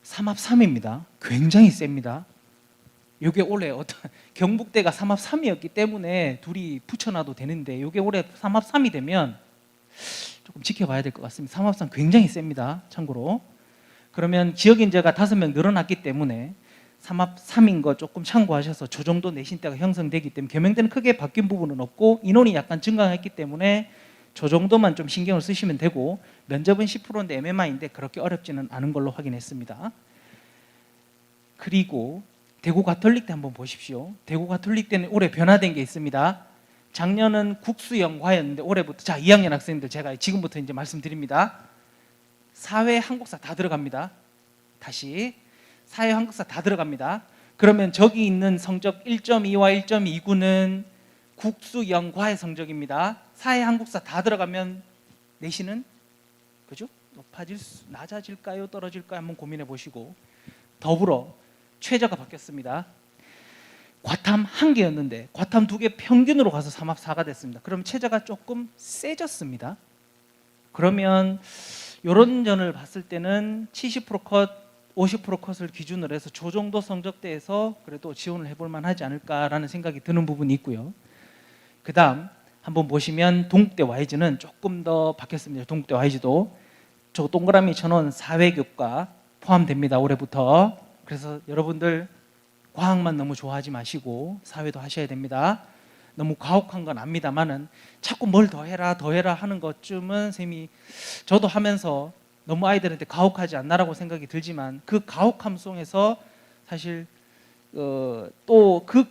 3합 3입니다. 굉장히 셉니다. 이게 올해 어떤 경북대가 3합 3이었기 때문에 둘이 붙여놔도 되는데, 이게 올해 3합 3이 되면 조금 지켜봐야 될 것 같습니다. 3합 3 굉장히 셉니다. 참고로. 그러면 지역인재가 5명 늘어났기 때문에 3합 3인 거 조금 참고하셔서 저 정도 내신대가 형성되기 때문에, 계명대는 크게 바뀐 부분은 없고 인원이 약간 증가했기 때문에 저 정도만 좀 신경을 쓰시면 되고, 면접은 10%인데 MMI인데 그렇게 어렵지는 않은 걸로 확인했습니다. 그리고 대구 가톨릭대 한번 보십시오. 대구 가톨릭대는 올해 변화된 게 있습니다. 작년은 국수영과였는데 올해부터, 자 2학년 학생들 제가 지금부터 이제 말씀드립니다. 사회 한국사 다 들어갑니다. 다시 사회 한국사 다 들어갑니다. 그러면 저기 있는 성적 1.2와 1.29는 국수영과의 성적입니다. 사회 한국사 다 들어가면 내신은 그죠? 낮아질까요? 떨어질까요? 한번 고민해 보시고, 더불어 최저가 바뀌었습니다. 과탐 1개였는데 과탐 2개 평균으로 가서 3합 4가 됐습니다. 그럼 최저가 조금 세졌습니다. 그러면 이런 점을 봤을 때는 70% 컷, 50% 컷을 기준으로 해서 저 정도 성적대에서 그래도 지원을 해볼 만하지 않을까라는 생각이 드는 부분이 있고요. 그 다음 한번 보시면 동국대 YG는 조금 더 바뀌었습니다. 동국대 YG도 저 동그라미 쳐놓은 사회교과 포함됩니다. 올해부터. 그래서 여러분들 과학만 너무 좋아하지 마시고 사회도 하셔야 됩니다. 너무 가혹한 건 압니다만은 자꾸 뭘 더 해라 하는 것쯤은 쌤이 저도 하면서 너무 아이들한테 가혹하지 않나라고 생각이 들지만 그 가혹함 속에서 사실 또 그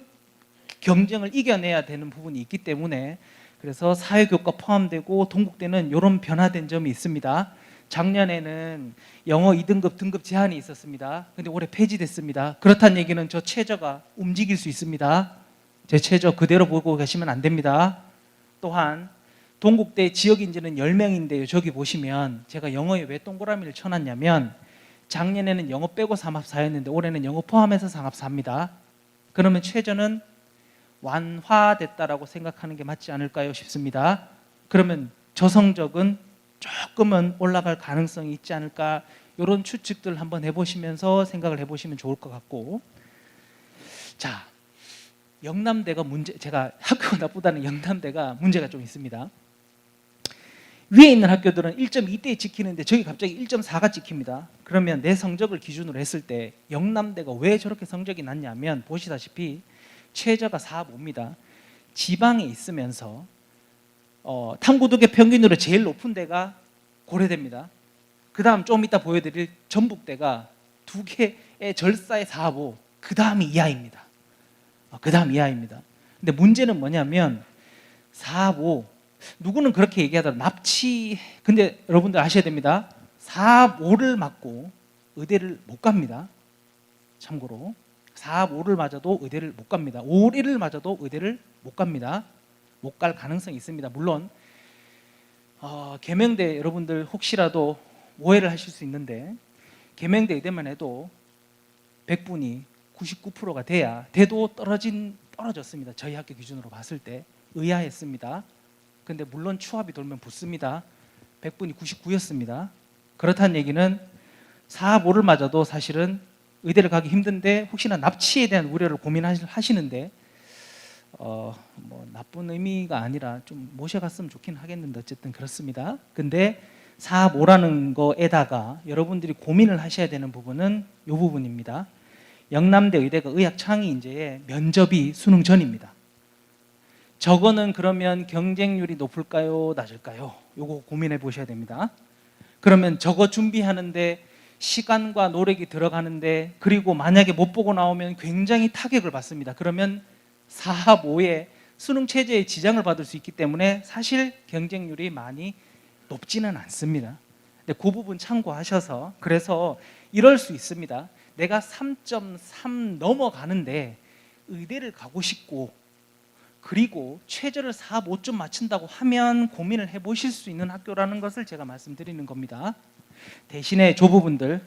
경쟁을 이겨내야 되는 부분이 있기 때문에 그래서 사회교과 포함되고 동국대는 이런 변화된 점이 있습니다. 작년에는 영어 2등급 등급 제한이 있었습니다. 근데 올해 폐지됐습니다. 그렇다는 얘기는 저 최저가 움직일 수 있습니다. 제 최저 그대로 보고 계시면 안 됩니다. 또한 동국대 지역인지는 10명인데요. 저기 보시면 제가 영어에 왜 동그라미를 쳐놨냐면 작년에는 영어 빼고 3합 4였는데 올해는 영어 포함해서 3합 4입니다. 그러면 최저는 완화됐다라고 생각하는 게 맞지 않을까요 싶습니다. 그러면 저 성적은 조금은 올라갈 가능성이 있지 않을까 이런 추측들 한번 해보시면서 생각을 해보시면 좋을 것 같고, 자, 영남대가 제가 학교가 나쁘다는 영남대가 문제가 좀 있습니다. 위에 있는 학교들은 1.2대 지키는데 저기 갑자기 1.4가 찍힙니다. 그러면 내 성적을 기준으로 했을 때 영남대가 왜 저렇게 성적이 낮냐면 보시다시피 최저가 4.5입니다. 지방에 있으면서 탐구도계 평균으로 제일 높은 데가 고려대입니다. 그 다음 좀 이따 보여드릴 전북대가 2개의 절사의 4.5, 그 다음이 이하입니다. 그 다음 이하입니다. 근데 문제는 뭐냐면 4.5, 누구는 그렇게 얘기하더라도 납치, 근데 여러분들 아셔야 됩니다. 4.5를 맞고 의대를 못 갑니다. 참고로 4.5를 맞아도 의대를 못 갑니다. 5.1을 맞아도 의대를 못 갑니다. 못 갈 가능성이 있습니다. 물론 계명대 여러분들 혹시라도 오해를 하실 수 있는데 계명대 의대만 해도 100분이 99%가 돼야 대도 떨어졌습니다. 저희 학교 기준으로 봤을 때 의아했습니다. 근데 물론 추합이 돌면 붙습니다. 100분이 99였습니다. 그렇다는 얘기는 4.5를 맞아도 사실은 의대를 가기 힘든데 혹시나 납치에 대한 우려를 고민하시는데 뭐 나쁜 의미가 아니라 좀 모셔갔으면 좋긴 하겠는데 어쨌든 그렇습니다. 근데 4.5라는 거에다가 여러분들이 고민을 하셔야 되는 부분은 이 부분입니다. 영남대 의대가 의학창의 인재의 면접이 수능 전입니다. 저거는 그러면 경쟁률이 높을까요? 낮을까요? 요거 고민해 보셔야 됩니다. 그러면 저거 준비하는데 시간과 노력이 들어가는데 그리고 만약에 못 보고 나오면 굉장히 타격을 받습니다. 그러면 4합 5에 수능 체제에 지장을 받을 수 있기 때문에 사실 경쟁률이 많이 높지는 않습니다. 근데 그 부분 참고하셔서 그래서 이럴 수 있습니다. 내가 3.3 넘어가는데 의대를 가고 싶고 그리고 최저를 4, 5점 맞춘다고 하면 고민을 해보실 수 있는 학교라는 것을 제가 말씀드리는 겁니다. 대신에 저 부분들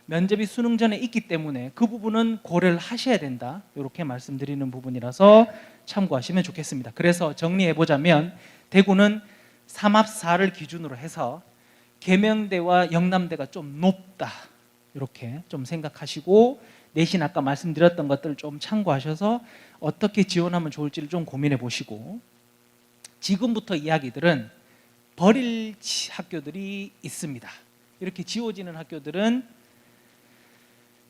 면접이 수능 전에 있기 때문에 그 부분은 고려를 하셔야 된다. 이렇게 말씀드리는 부분이라서 참고하시면 좋겠습니다. 그래서 정리해보자면 대구는 3합 4를 기준으로 해서 계명대와 영남대가 좀 높다. 이렇게 좀 생각하시고 내신 아까 말씀드렸던 것들을 좀 참고하셔서 어떻게 지원하면 좋을지를 좀 고민해 보시고 지금부터 이야기들은 버릴 학교들이 있습니다. 이렇게 지워지는 학교들은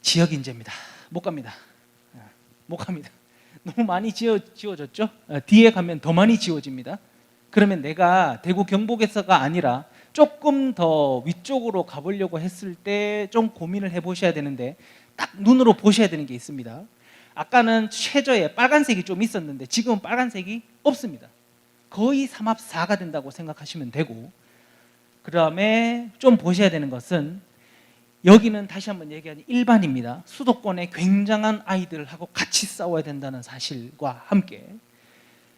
지역인재입니다. 못 갑니다. 못 갑니다. 너무 많이 지워졌죠? 뒤에 가면 더 많이 지워집니다. 그러면 내가 대구 경북에서가 아니라 조금 더 위쪽으로 가보려고 했을 때 좀 고민을 해보셔야 되는데 딱 눈으로 보셔야 되는 게 있습니다. 아까는 최저에 빨간색이 좀 있었는데 지금은 빨간색이 없습니다. 거의 3합 4가 된다고 생각하시면 되고 그 다음에 좀 보셔야 되는 것은 여기는 다시 한번 얘기하니 일반입니다. 수도권에 굉장한 아이들하고 같이 싸워야 된다는 사실과 함께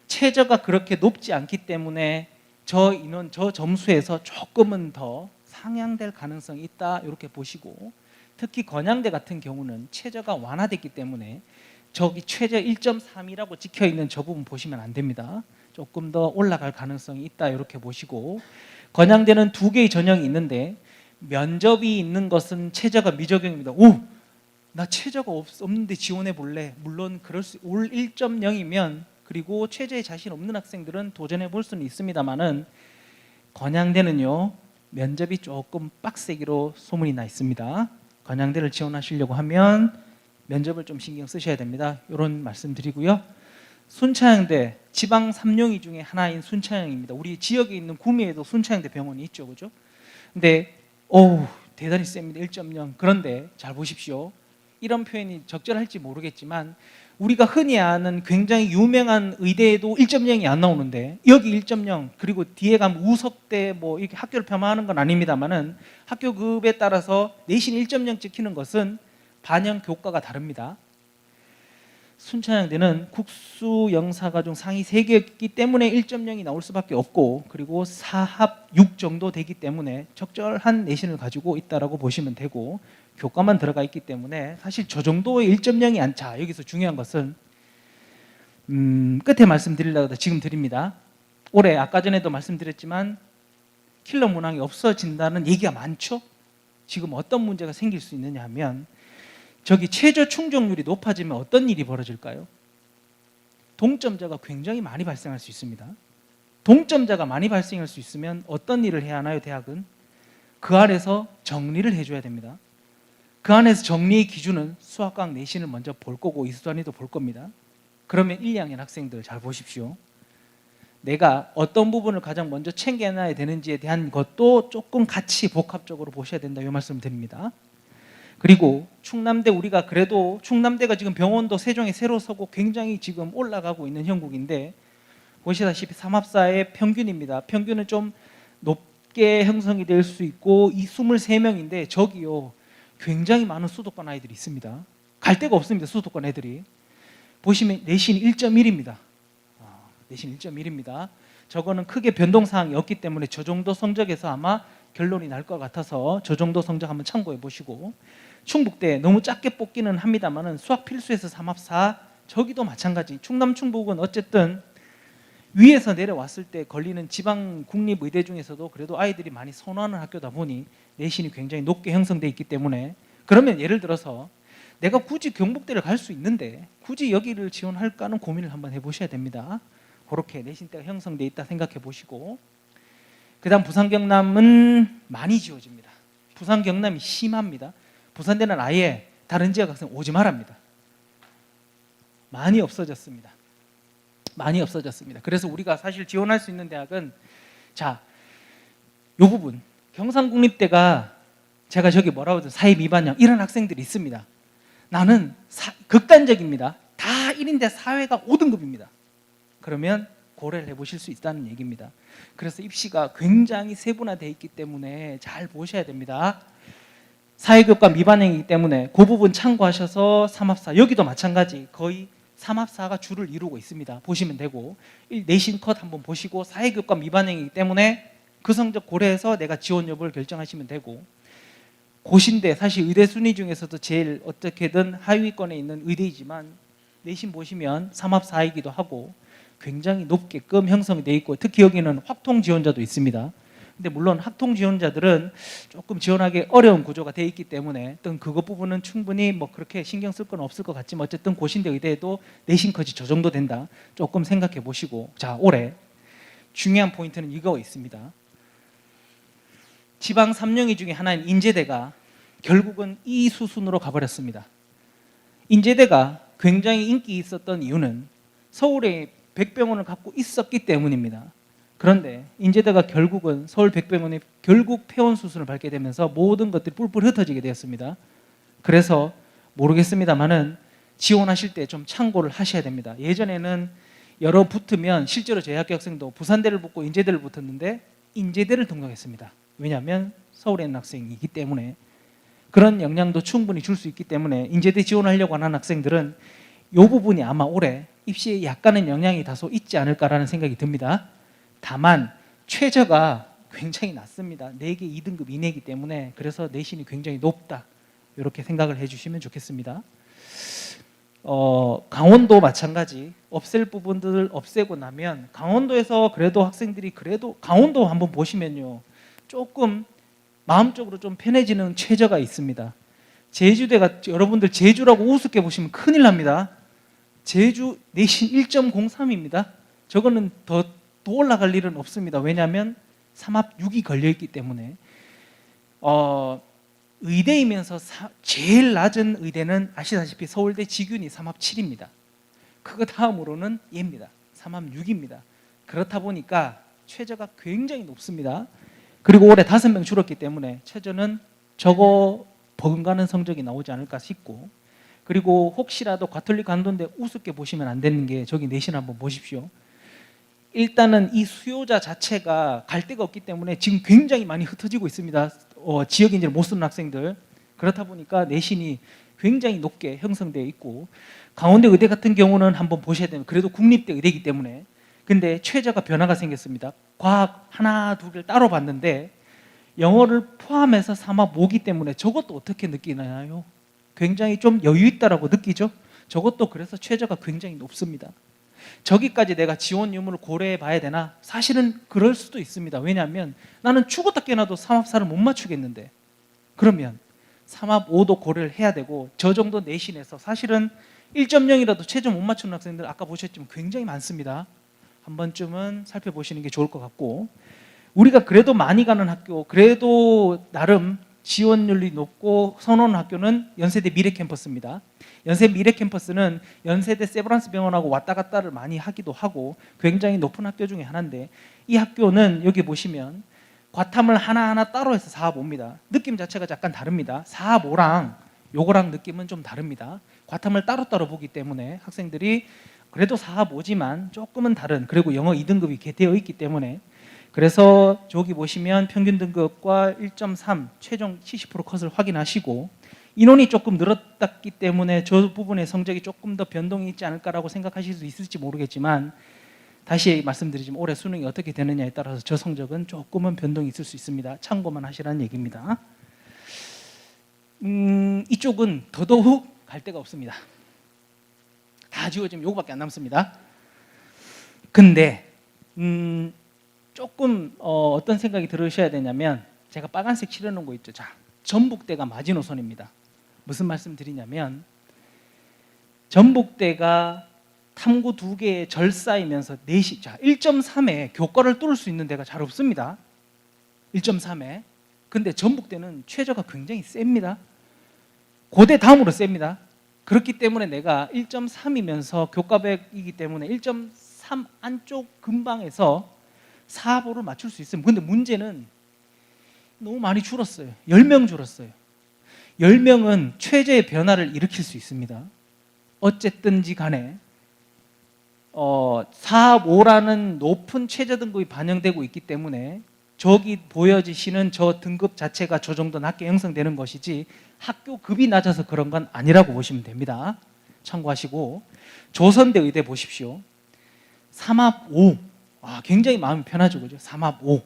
최저가 그렇게 높지 않기 때문에 저 인원, 저 점수에서 조금은 더 상향될 가능성이 있다 이렇게 보시고 특히 건양대 같은 경우는 최저가 완화됐기 때문에 저기 최저 1.3이라고 찍혀있는 저 부분 보시면 안 됩니다. 조금 더 올라갈 가능성이 있다 이렇게 보시고, 건양대는 2개의 전형이 있는데 면접이 있는 것은 최저가 미적용입니다. 오! 나 최저가 없는데 지원해 볼래. 물론 올 1.0이면 그리고 최저에 자신 없는 학생들은 도전해 볼 수는 있습니다만은 건양대는요 면접이 조금 빡세기로 소문이 나 있습니다. 건양대를 지원하시려고 하면 면접을 좀 신경 쓰셔야 됩니다. 이런 말씀 드리고요. 순차향대 지방 3용이 중에 하나인 순차향입니다. 우리 지역에 있는 구미에도 순차향대 병원이 있죠, 그죠? 근데 대단히 셉니다. 1.0. 그런데 잘 보십시오. 이런 표현이 적절할지 모르겠지만 우리가 흔히 아는 굉장히 유명한 의대에도 1.0이 안 나오는데 여기 1.0 그리고 뒤에 가면 우석대 뭐 이렇게 학교를 폄하하는 건 아닙니다만은 학교급에 따라서 내신 1.0 찍히는 것은 반영 교과가 다릅니다. 순차향대는 국수 영사과중 상위 3개였기 때문에 1.0이 나올 수밖에 없고 그리고 사합 6 정도 되기 때문에 적절한 내신을 가지고 있다라고 보시면 되고 교과만 들어가 있기 때문에 사실 저 정도의 1.0이 자 여기서 중요한 것은 끝에 말씀드리려고 지금 드립니다. 올해 아까 전에도 말씀드렸지만 킬러 문항이 없어진다는 얘기가 많죠. 지금 어떤 문제가 생길 수 있느냐 하면 저기 최저 충족률이 높아지면 어떤 일이 벌어질까요? 동점자가 굉장히 많이 발생할 수 있습니다. 동점자가 많이 발생할 수 있으면 어떤 일을 해야 하나요? 대학은 그 안에서 정리를 해줘야 됩니다. 그 안에서 정리의 기준은 수학과학 내신을 먼저 볼 거고 이수단위도 볼 겁니다. 그러면 1, 2학년 학생들 잘 보십시오. 내가 어떤 부분을 가장 먼저 챙겨놔야 되는지에 대한 것도 조금 같이 복합적으로 보셔야 된다 이 말씀 드립니다. 그리고 충남대 우리가 그래도 충남대가 지금 병원도 세종에 새로 서고 굉장히 지금 올라가고 있는 형국인데 보시다시피 삼합사의 평균입니다. 평균은 좀 높게 형성이 될 수 있고 이 23명인데 저기요 굉장히 많은 수도권 아이들이 있습니다. 갈 데가 없습니다. 수도권 애들이. 보시면 내신 1.1입니다. 내신 1.1입니다. 저거는 크게 변동사항이 없기 때문에 저 정도 성적에서 아마 결론이 날 것 같아서 저 정도 성적 한번 참고해 보시고 충북대 너무 작게 뽑기는 합니다만 수학 필수에서 삼합사 저기도 마찬가지. 충남 충북은 어쨌든 위에서 내려왔을 때 걸리는 지방 국립의대 중에서도 그래도 아이들이 많이 선호하는 학교다 보니 내신이 굉장히 높게 형성되어 있기 때문에 그러면 예를 들어서 내가 굳이 경북대를 갈 수 있는데 굳이 여기를 지원할까는 고민을 한번 해보셔야 됩니다. 그렇게 내신대가 형성되어 있다 생각해 보시고 그 다음 부산 경남은 많이 지워집니다. 부산 경남이 심합니다. 부산대는 아예 다른 지역 학생 오지 말랍니다. 많이 없어졌습니다. 많이 없어졌습니다. 그래서 우리가 사실 지원할 수 있는 대학은 자, 이 부분 경상국립대가 제가 저기 뭐라고 하죠? 사회 미반영 이런 학생들이 있습니다. 나는 극단적입니다. 다 1인대 사회가 5등급입니다. 그러면 고려를 해보실 수 있다는 얘기입니다. 그래서 입시가 굉장히 세분화되어 있기 때문에 잘 보셔야 됩니다. 사회교과 미반영이기 때문에 그 부분 참고하셔서 삼합사 여기도 마찬가지 거의 삼합사가 주를 이루고 있습니다. 보시면 되고 내신 컷 한번 보시고 사회교과 미반영이기 때문에 그 성적 고려해서 내가 지원 여부를 결정하시면 되고 고신대 사실 의대 순위 중에서도 제일 어떻게든 하위권에 있는 의대이지만 내신 보시면 삼합사이기도 하고 굉장히 높게끔 형성이 되어 있고 특히 여기는 확통 지원자도 있습니다. 근데 물론 학통 지원자들은 조금 지원하기 어려운 구조가 되어 있기 때문에 어떤 그것 부분은 충분히 뭐 그렇게 신경 쓸 건 없을 것 같지만 어쨌든 고신대 의대에도 내신 컷이 저 정도 된다. 조금 생각해 보시고 자 올해 중요한 포인트는 이거 있습니다. 지방 3용이 중에 하나인 인제대가 결국은 이 수순으로 가버렸습니다. 인제대가 굉장히 인기 있었던 이유는 서울에 백병원을 갖고 있었기 때문입니다. 그런데 인제대가 결국은 서울 백병원이 결국 폐원 수순을 밟게 되면서 모든 것들이 뿔뿔 흩어지게 되었습니다. 그래서 모르겠습니다만은 지원하실 때 좀 참고를 하셔야 됩니다. 예전에는 여러 붙으면 실제로 저희 학교 학생도 부산대를 붙고 인제대를 붙었는데 인제대를 등록했습니다. 왜냐하면 서울에 있는 학생이기 때문에 그런 영향도 충분히 줄 수 있기 때문에 인제대 지원하려고 하는 학생들은 이 부분이 아마 올해 입시에 약간의 영향이 다소 있지 않을까라는 생각이 듭니다. 다만 최저가 굉장히 낮습니다. 4개 2등급 이내이기 때문에 그래서 내신이 굉장히 높다. 이렇게 생각을 해주시면 좋겠습니다. 강원도 마찬가지 없앨 부분들을 없애고 나면 강원도에서 그래도 학생들이 그래도 강원도 한번 보시면요 조금 마음적으로 좀 편해지는 최저가 있습니다. 제주대가 여러분들 제주라고 우습게 보시면 큰일 납니다. 제주 내신 1.03입니다. 저거는 더 올라갈 일은 없습니다. 왜냐하면 3합6이 걸려있기 때문에 의대이면서 제일 낮은 의대는 아시다시피 서울대 직윤이 3합7입니다. 그거 다음으로는 얘입니다. 3합6입니다. 그렇다 보니까 최저가 굉장히 높습니다. 그리고 올해 5명 줄었기 때문에 최저는 저거 버금가는 성적이 나오지 않을까 싶고, 그리고 혹시라도 가톨릭 간도인데 우습게 보시면 안 되는 게 저기 내신 한번 보십시오. 일단은 이 수요자 자체가 갈 데가 없기 때문에 지금 굉장히 많이 흩어지고 있습니다. 지역 인재를 못 쓰는 학생들. 그렇다 보니까 내신이 굉장히 높게 형성되어 있고, 강원대 의대 같은 경우는 한번 보셔야 되면 그래도 국립대 의대이기 때문에, 근데 최저가 변화가 생겼습니다. 과학 하나 둘을 따로 봤는데 영어를 포함해서 3합 5기 때문에 저것도 어떻게 느끼나요? 굉장히 좀 여유 있다라고 느끼죠? 저것도 그래서 최저가 굉장히 높습니다. 저기까지 내가 지원 유무를 고려해 봐야 되나? 사실은 그럴 수도 있습니다. 왜냐하면 나는 죽었다 깨어나도 3합4를 못 맞추겠는데, 그러면 3합 5도 고려를 해야 되고, 저 정도 내신에서 사실은 1.0이라도 최저 못 맞추는 학생들 아까 보셨지만 굉장히 많습니다. 한 번쯤은 살펴보시는 게 좋을 것 같고, 우리가 그래도 많이 가는 학교, 그래도 나름 지원율이 높고 선호하는 학교는 연세대 미래캠퍼스입니다. 연세대 미래캠퍼스는 연세대 세브란스 병원하고 왔다 갔다를 많이 하기도 하고 굉장히 높은 학교 중에 하나인데, 이 학교는 여기 보시면 과탐을 하나하나 따로 해서 4합 5입니다. 느낌 자체가 약간 다릅니다. 4합 5랑 요거랑 느낌은 좀 다릅니다. 과탐을 따로따로 보기 때문에 학생들이 그래도 4합 5지만 조금은 다른, 그리고 영어 2등급이 되어 있기 때문에, 그래서 저기 보시면 평균 등급과 1.3 최종 70% 컷을 확인하시고, 인원이 조금 늘었기 때문에 저 부분의 성적이 조금 더 변동이 있지 않을까라고 생각하실 수 있을지 모르겠지만, 다시 말씀드리지만 올해 수능이 어떻게 되느냐에 따라서 저 성적은 조금은 변동이 있을 수 있습니다. 참고만 하시라는 얘기입니다. 이쪽은 더더욱 갈 데가 없습니다. 다 지워지면 요거밖에 안 남습니다. 근데 조금 어떤 생각이 들으셔야 되냐면, 제가 빨간색 칠해놓은 거 있죠. 자, 전북대가 마지노선입니다. 무슨 말씀 드리냐면, 전북대가 탐구 2개에 절사이면서 4시, 자 1.3에 교과를 뚫을 수 있는 데가 잘 없습니다. 1.3에. 근데 전북대는 최저가 굉장히 셉니다. 고대 다음으로 셉니다. 그렇기 때문에 내가 1.3이면서 교과백이기 때문에 1.3 안쪽 근방에서 4합5를 맞출 수 있으면, 근데 문제는 너무 많이 줄었어요. 10명 줄었어요. 10명은 최저의 변화를 일으킬 수 있습니다. 어쨌든지 간에 4합 5라는 높은 최저 등급이 반영되고 있기 때문에 저기 보여지시는 저 등급 자체가 저 정도 낮게 형성되는 것이지 학교 급이 낮아서 그런 건 아니라고 보시면 됩니다. 참고하시고, 조선대 의대 보십시오. 3합 5. 굉장히 마음이 편하죠, 그죠? 3합 5.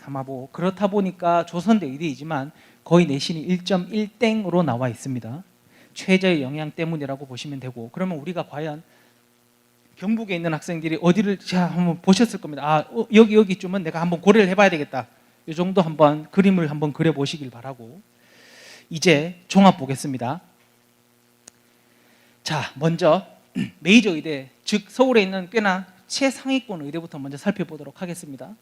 3합 5. 그렇다 보니까 조선대 의대이지만 거의 내신이 1.1땡으로 나와 있습니다. 최저의 영향 때문이라고 보시면 되고, 그러면 우리가 과연 경북에 있는 학생들이 어디를 한번 보셨을 겁니다. 여기쯤은 내가 한번 고려를 해봐야 되겠다. 이 정도 한번 그림을 한번 그려보시길 바라고, 이제 종합 보겠습니다. 자, 먼저 메이저 의대, 즉 서울에 있는 꽤나 최상위권 의대부터 먼저 살펴보도록 하겠습니다.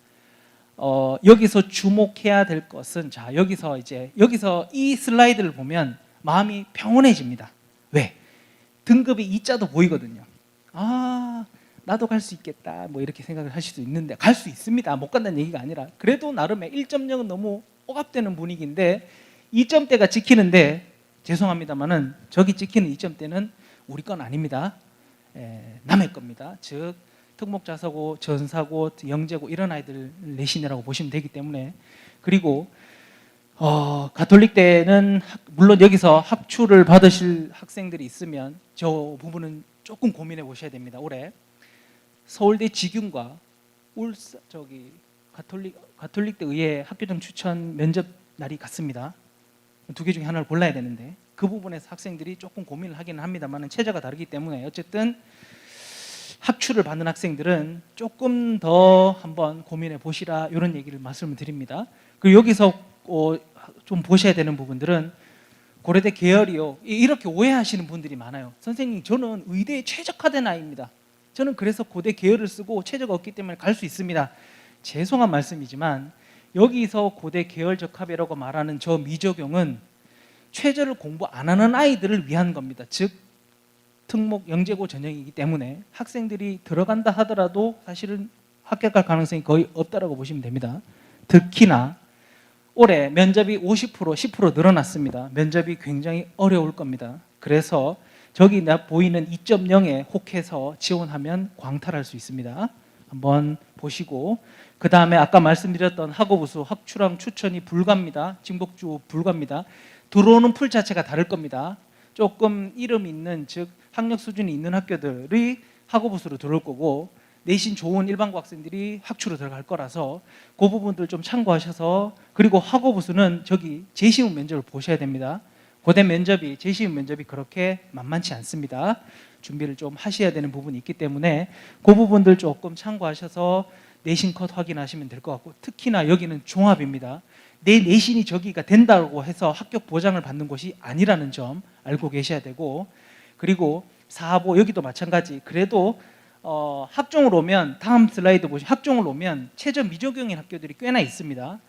여기서 주목해야 될 것은, 자 여기서 이 슬라이드를 보면 마음이 평온해집니다. 왜? 등급이 2자도 보이거든요. 나도 갈 수 있겠다 뭐 이렇게 생각을 하실 수 있는데, 갈 수 있습니다. 못 간다는 얘기가 아니라 그래도 나름의 1.0은 너무 억압되는 분위기인데 2점대가 찍히는데, 죄송합니다만은 저기 찍히는 2점대는 우리 건 아닙니다. 남의 겁니다. 즉 특목자사고, 전사고, 영재고 이런 아이들 내신이라고 보시면 되기 때문에, 그리고 가톨릭대는 물론 여기서 학추를 받으실 학생들이 있으면 저 부분은 조금 고민해 보셔야 됩니다. 올해 서울대 직윤과 가톨릭대 의회 학교장 추천 면접 날이 같습니다. 두 개 중에 하나를 골라야 되는데 그 부분에서 학생들이 조금 고민을 하기는 합니다만 체제가 다르기 때문에 어쨌든 학추를 받는 학생들은 조금 더 한번 고민해 보시라 이런 얘기를 말씀을 드립니다. 그리고 여기서 좀 보셔야 되는 부분들은 고려대 계열이요. 이렇게 오해하시는 분들이 많아요. 선생님, 저는 의대에 최적화된 아이입니다. 저는 그래서 고대 계열을 쓰고 최저가 없기 때문에 갈 수 있습니다. 죄송한 말씀이지만 여기서 고대 계열 적합이라고 말하는 저 미적용은 최저를 공부 안 하는 아이들을 위한 겁니다. 즉 특목 영재고 전형이기 때문에 학생들이 들어간다 하더라도 사실은 합격할 가능성이 거의 없다라고 보시면 됩니다. 특히나 올해 면접이 50%, 10% 늘어났습니다. 면접이 굉장히 어려울 겁니다. 그래서 저기 보이는 2.0에 혹해서 지원하면 광탈할 수 있습니다. 한번 보시고, 그 다음에 아까 말씀드렸던 학업우수 학추랑 추천이 불가입니다. 징복주 불가입니다. 들어오는 풀 자체가 다를 겁니다. 조금 이름 있는, 즉 학력 수준이 있는 학교들이 학업우수로 들어올 거고 내신 좋은 일반고 학생들이 학추로 들어갈 거라서 그 부분들 좀 참고하셔서, 그리고 학업우수는 저기 재시험 면접을 보셔야 됩니다. 고대 면접이, 재시험 면접이 그렇게 만만치 않습니다. 준비를 좀 하셔야 되는 부분이 있기 때문에 그 부분들 조금 참고하셔서 내신 컷 확인하시면 될 것 같고, 특히나 여기는 종합입니다. 내 내신이 저기가 된다고 해서 합격 보장을 받는 곳이 아니라는 점 알고 계셔야 되고, 그리고 사보 여기도 마찬가지. 그래도 학종을 오면, 다음 슬라이드 보시면 학종을 오면 최저 미적용인 학교들이 꽤나 있습니다.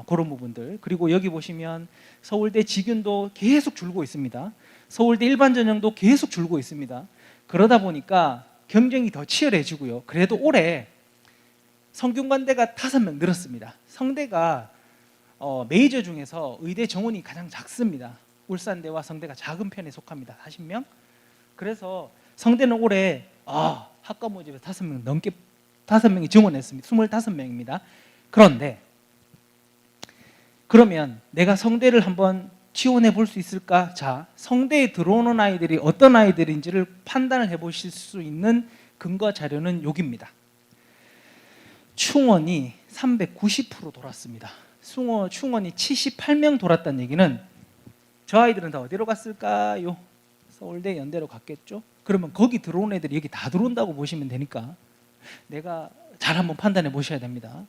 그런 부분들. 그리고 여기 보시면 서울대 직윤도 계속 줄고 있습니다. 서울대 일반 전형도 계속 줄고 있습니다. 그러다 보니까 경쟁이 더 치열해지고요. 그래도 올해 성균관대가 5명 늘었습니다. 성대가 메이저 중에서 의대 정원이 가장 작습니다. 울산대와 성대가 작은 편에 속합니다. 40명. 그래서 성대는 올해 학과 모집에 5명 넘게, 5명이 증원했습니다. 25명입니다. 그런데 그러면 내가 성대를 한번 지원해 볼 수 있을까? 자, 성대에 들어오는 아이들이 어떤 아이들인지를 판단을 해 보실 수 있는 근거 자료는 여기입니다. 충원이 390% 돌았습니다. 충원이 78명 돌았다는 얘기는 저 아이들은 다 어디로 갔을까요? 서울대, 연대로 갔겠죠? 그러면 거기 들어온 애들이 여기 다 들어온다고 보시면 되니까 내가 잘 한번 판단해 보셔야 됩니다.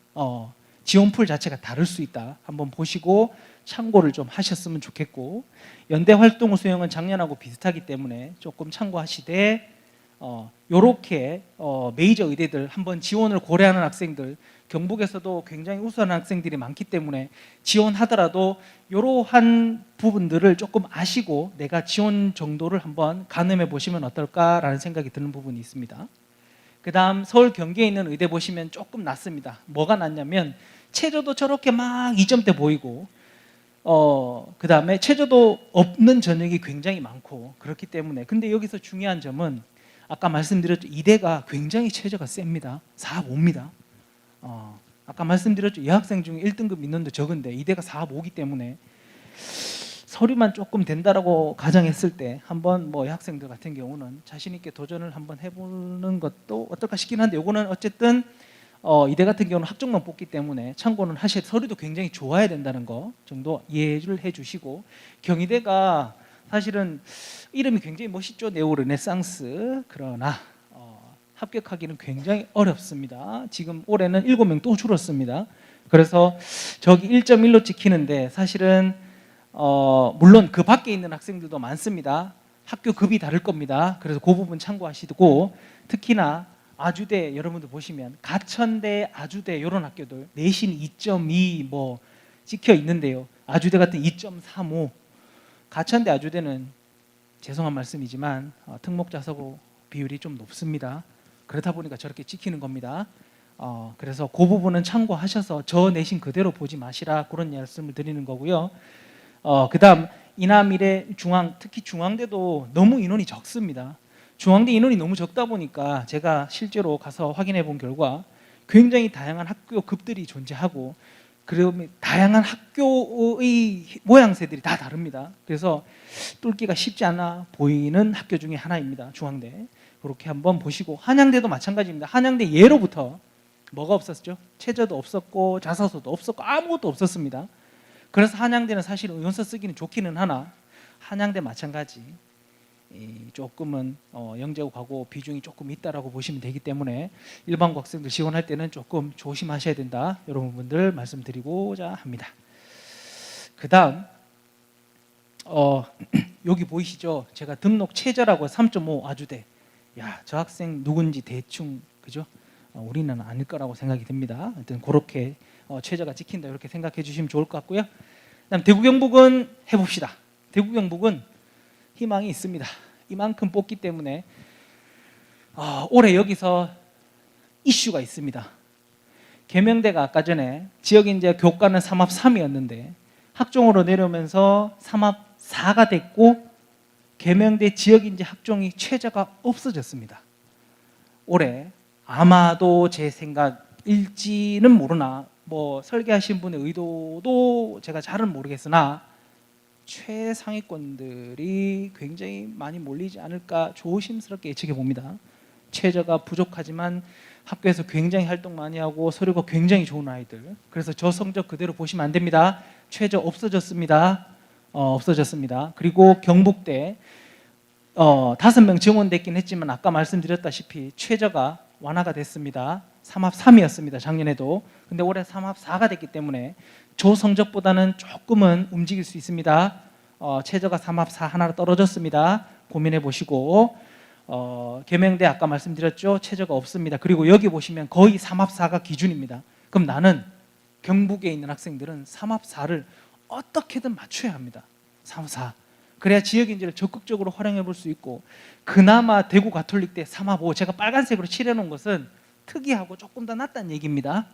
지원풀 자체가 다를 수 있다. 한번 보시고 참고를 좀 하셨으면 좋겠고, 연대 활동 수용은 작년하고 비슷하기 때문에 조금 참고하시되, 요렇게 메이저 의대들 한번 지원을 고려하는 학생들, 경북에서도 굉장히 우수한 학생들이 많기 때문에 지원하더라도 이러한 부분들을 조금 아시고 내가 지원 정도를 한번 가늠해 보시면 어떨까라는 생각이 드는 부분이 있습니다. 그 다음 서울 경기에 있는 의대 보시면 조금 낫습니다. 뭐가 낫냐면 최저도 저렇게 막 2점대 보이고, 그 다음에 최저도 없는 전형이 굉장히 많고 그렇기 때문에, 근데 여기서 중요한 점은 아까 말씀드렸죠. 이대가 굉장히 최저가 셉니다. 4.5입니다. 아까 말씀드렸죠. 여학생 중에 1등급 인원도 적은데 이대가 4.5이기 때문에 서류만 조금 된다라고 가정했을 때 한번 여학생들 같은 경우는 자신 있게 도전을 한번 해보는 것도 어떨까 싶긴 한데, 요거는 어쨌든 이대 같은 경우는 학종만 뽑기 때문에 참고는 하셔야, 서류도 굉장히 좋아야 된다는 거 정도 이해를 해주시고, 경희대가 사실은 이름이 굉장히 멋있죠. 네오 르네상스. 그러나 합격하기는 굉장히 어렵습니다. 지금 올해는 7명 또 줄었습니다. 그래서 저기 1.1로 찍히는데 사실은 물론 그 밖에 있는 학생들도 많습니다. 학교 급이 다를 겁니다. 그래서 그 부분 참고하시고, 특히나 아주대 여러분들 보시면 가천대, 아주대 이런 학교들 내신 2.2 찍혀 있는데요. 아주대 같은 2.35, 가천대, 아주대는 죄송한 말씀이지만 특목자사고 비율이 좀 높습니다. 그렇다 보니까 저렇게 찍히는 겁니다. 그래서 그 부분은 참고하셔서 저 내신 그대로 보지 마시라, 그런 말씀을 드리는 거고요. 그 다음 이남일의 중앙, 특히 중앙대도 너무 인원이 적습니다. 중앙대 인원이 너무 적다 보니까 제가 실제로 가서 확인해 본 결과 굉장히 다양한 학교 급들이 존재하고, 그러면 다양한 학교의 모양새들이 다 다릅니다. 그래서 뚫기가 쉽지 않아 보이는 학교 중에 하나입니다. 중앙대. 그렇게 한번 보시고, 한양대도 마찬가지입니다. 한양대 예로부터 뭐가 없었죠? 최저도 없었고 자사소도 없었고 아무것도 없었습니다. 그래서 한양대는 사실 의원서 쓰기는 좋기는 하나 한양대 마찬가지 조금은 영재고 과고 비중이 조금 있다라고 보시면 되기 때문에 일반고 학생들 지원할 때는 조금 조심하셔야 된다. 이런 부분들 말씀드리고자 합니다. 그 다음 여기 보이시죠? 제가 등록 최저라고 3.5 아주대. 야, 저 학생 누군지 대충 그죠? 우리는 아닐 거라고 생각이 듭니다. 하여튼 그렇게 최저가 찍힌다 이렇게 생각해 주시면 좋을 것 같고요. 그다음 대구 경북은 해봅시다. 대구 경북은 희망이 있습니다. 이만큼 뽑기 때문에 올해 여기서 이슈가 있습니다. 계명대가 아까 전에 지역인재 교과는 3합 3이었는데 학종으로 내려오면서 3합 4가 됐고 계명대 지역인재 학종이 최저가 없어졌습니다. 올해 아마도 제 생각일지는 모르나 뭐 설계하신 분의 의도도 제가 잘은 모르겠으나 최상위권들이 굉장히 많이 몰리지 않을까 조심스럽게 예측해 봅니다. 최저가 부족하지만 학교에서 굉장히 활동 많이 하고 서류가 굉장히 좋은 아이들. 그래서 저 성적 그대로 보시면 안 됩니다. 최저 없어졌습니다. 없어졌습니다. 그리고 경북대 5명 증원됐긴 했지만 아까 말씀드렸다시피 최저가 완화가 됐습니다. 3합 3이었습니다. 작년에도. 근데 올해 3합 4가 됐기 때문에 조 성적보다는 조금은 움직일 수 있습니다. 최저가 3합 4 하나로 떨어졌습니다. 고민해 보시고 계명대 아까 말씀드렸죠. 최저가 없습니다. 그리고 여기 보시면 거의 3합 4가 기준입니다. 그럼 나는 경북에 있는 학생들은 3합 4를 어떻게든 맞춰야 합니다. 3합 4. 그래야 지역인재를 적극적으로 활용해 볼 수 있고 그나마 대구 가톨릭대 3합 5 제가 빨간색으로 칠해 놓은 것은 특이하고 조금 더 낫다는 얘기입니다.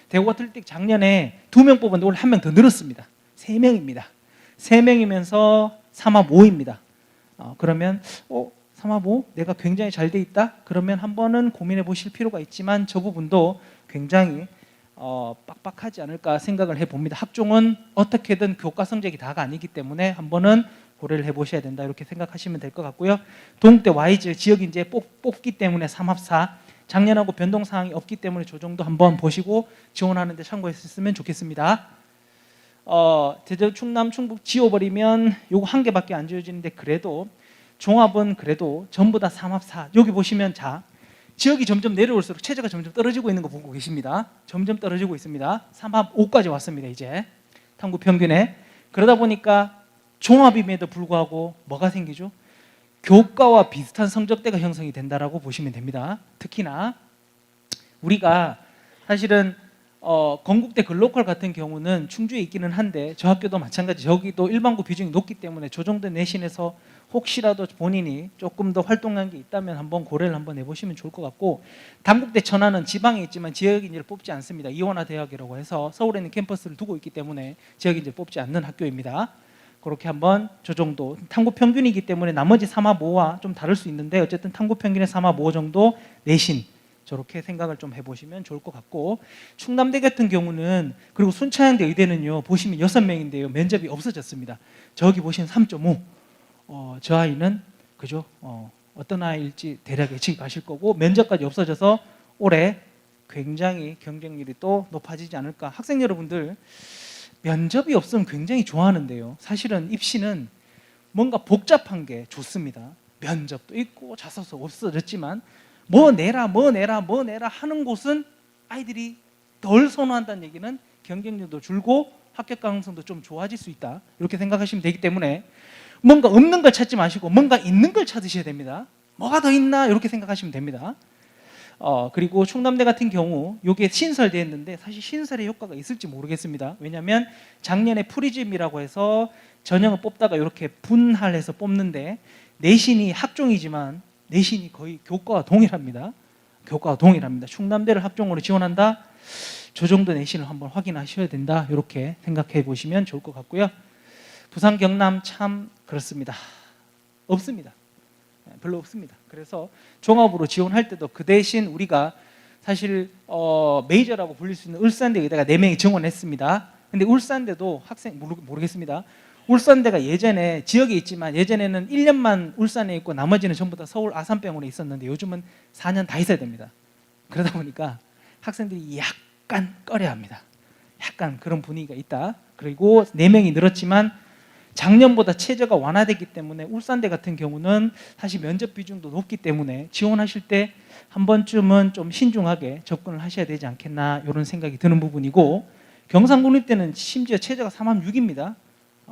대구 가톨릭대 작년에 2명 뽑았는데 올해 1명 더 늘었습니다. 3명입니다. 3명이면서 3합 5입니다. 그러면 3합 5 내가 굉장히 잘 돼 있다? 그러면 한 번은 고민해 보실 필요가 있지만 저 부분도 굉장히 빡빡하지 않을까 생각을 해봅니다. 학종은 어떻게든 교과 성적이 다가 아니기 때문에 한 번은 고려를 해보셔야 된다 이렇게 생각하시면 될 것 같고요. 동국대 Y지 지역인재 뽑기 때문에 3합 4 작년하고 변동사항이 없기 때문에 저 정도 한번 보시고 지원하는 데 참고했으면 좋겠습니다. 대전, 충남, 충북 지워버리면 요거 한 개밖에 안 지워지는데 그래도 종합은 그래도 전부 다 3합 4 여기 보시면 자 지역이 점점 내려올수록 최저가 점점 떨어지고 있는 거 보고 계십니다. 점점 떨어지고 있습니다. 3합 5까지 왔습니다. 이제 탐구 평균에. 그러다 보니까 종합임에도 불구하고 뭐가 생기죠? 교과와 비슷한 성적대가 형성이 된다라고 보시면 됩니다. 특히나 우리가 사실은 건국대 글로컬 같은 경우는 충주에 있기는 한데 저 학교도 마찬가지 저기도 일반고 비중이 높기 때문에 저 정도 내신에서 혹시라도 본인이 조금 더 활동한 게 있다면 한번 고려를 한번 해보시면 좋을 것 같고 단국대 천안은 지방에 있지만 지역인재를 뽑지 않습니다. 이원화 대학이라고 해서 서울에 있는 캠퍼스를 두고 있기 때문에 지역인재를 뽑지 않는 학교입니다. 그렇게 한번 저 정도 탐구 평균이기 때문에 나머지 3합 5와 좀 다를 수 있는데 어쨌든 탐구 평균의 3합 5 정도 내신 저렇게 생각을 좀 해보시면 좋을 것 같고 충남대 같은 경우는 그리고 순천향대 의대는요 보시면 6명인데요 면접이 없어졌습니다. 저기 보시면 3.5 저 아이는 그죠? 어떤 아이일지 대략 예측이 가실 거고 면접까지 없어져서 올해 굉장히 경쟁률이 또 높아지지 않을까. 학생 여러분들 면접이 없으면 굉장히 좋아하는데요. 사실은 입시는 뭔가 복잡한 게 좋습니다. 면접도 있고 자소서 없어졌지만 뭐 내라 하는 곳은 아이들이 덜 선호한다는 얘기는 경쟁률도 줄고 합격 가능성도 좀 좋아질 수 있다. 이렇게 생각하시면 되기 때문에 뭔가 없는 걸 찾지 마시고 뭔가 있는 걸 찾으셔야 됩니다. 뭐가 더 있나 이렇게 생각하시면 됩니다. 그리고 충남대 같은 경우 이게 신설됐는데 사실 신설의 효과가 있을지 모르겠습니다. 왜냐하면 작년에 프리즘이라고 해서 전형을 뽑다가 이렇게 분할해서 뽑는데 내신이 학종이지만 내신이 거의 교과와 동일합니다. 교과와 동일합니다. 충남대를 학종으로 지원한다? 저 정도 내신을 한번 확인하셔야 된다. 이렇게 생각해 보시면 좋을 것 같고요. 부산, 경남 참 그렇습니다. 없습니다. 별로 없습니다. 그래서 종합으로 지원할 때도 그 대신 우리가 사실 메이저라고 불릴 수 있는 울산대 의대가 4명이 증원했습니다. 근데 울산대도 학생 모르겠습니다. 울산대가 예전에 지역에 있지만 예전에는 1년만 울산에 있고 나머지는 전부 다 서울 아산병원에 있었는데 요즘은 4년 다 있어야 됩니다. 그러다 보니까 학생들이 약간 꺼려합니다. 약간 그런 분위기가 있다. 그리고 4명이 늘었지만 작년보다 체제가 완화됐기 때문에 울산대 같은 경우는 사실 면접 비중도 높기 때문에 지원하실 때 한 번쯤은 좀 신중하게 접근을 하셔야 되지 않겠나 이런 생각이 드는 부분이고, 경상국립대는 심지어 체제가 3합6입니다.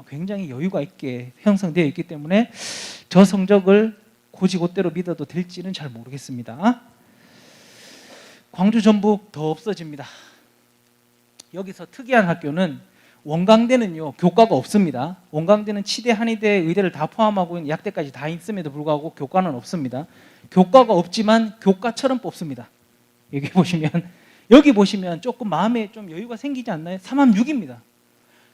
굉장히 여유가 있게 형성되어 있기 때문에 저 성적을 고지고대로 믿어도 될지는 잘 모르겠습니다. 광주 전북 더 없어집니다. 여기서 특이한 학교는 원광대는요 교과가 없습니다. 원광대는 치대, 한의대, 의대를 다 포함하고 있는 약대까지 다 있음에도 불구하고 교과는 없습니다. 교과가 없지만 교과처럼 뽑습니다. 여기 보시면 조금 마음에 좀 여유가 생기지 않나요? 3합6입니다.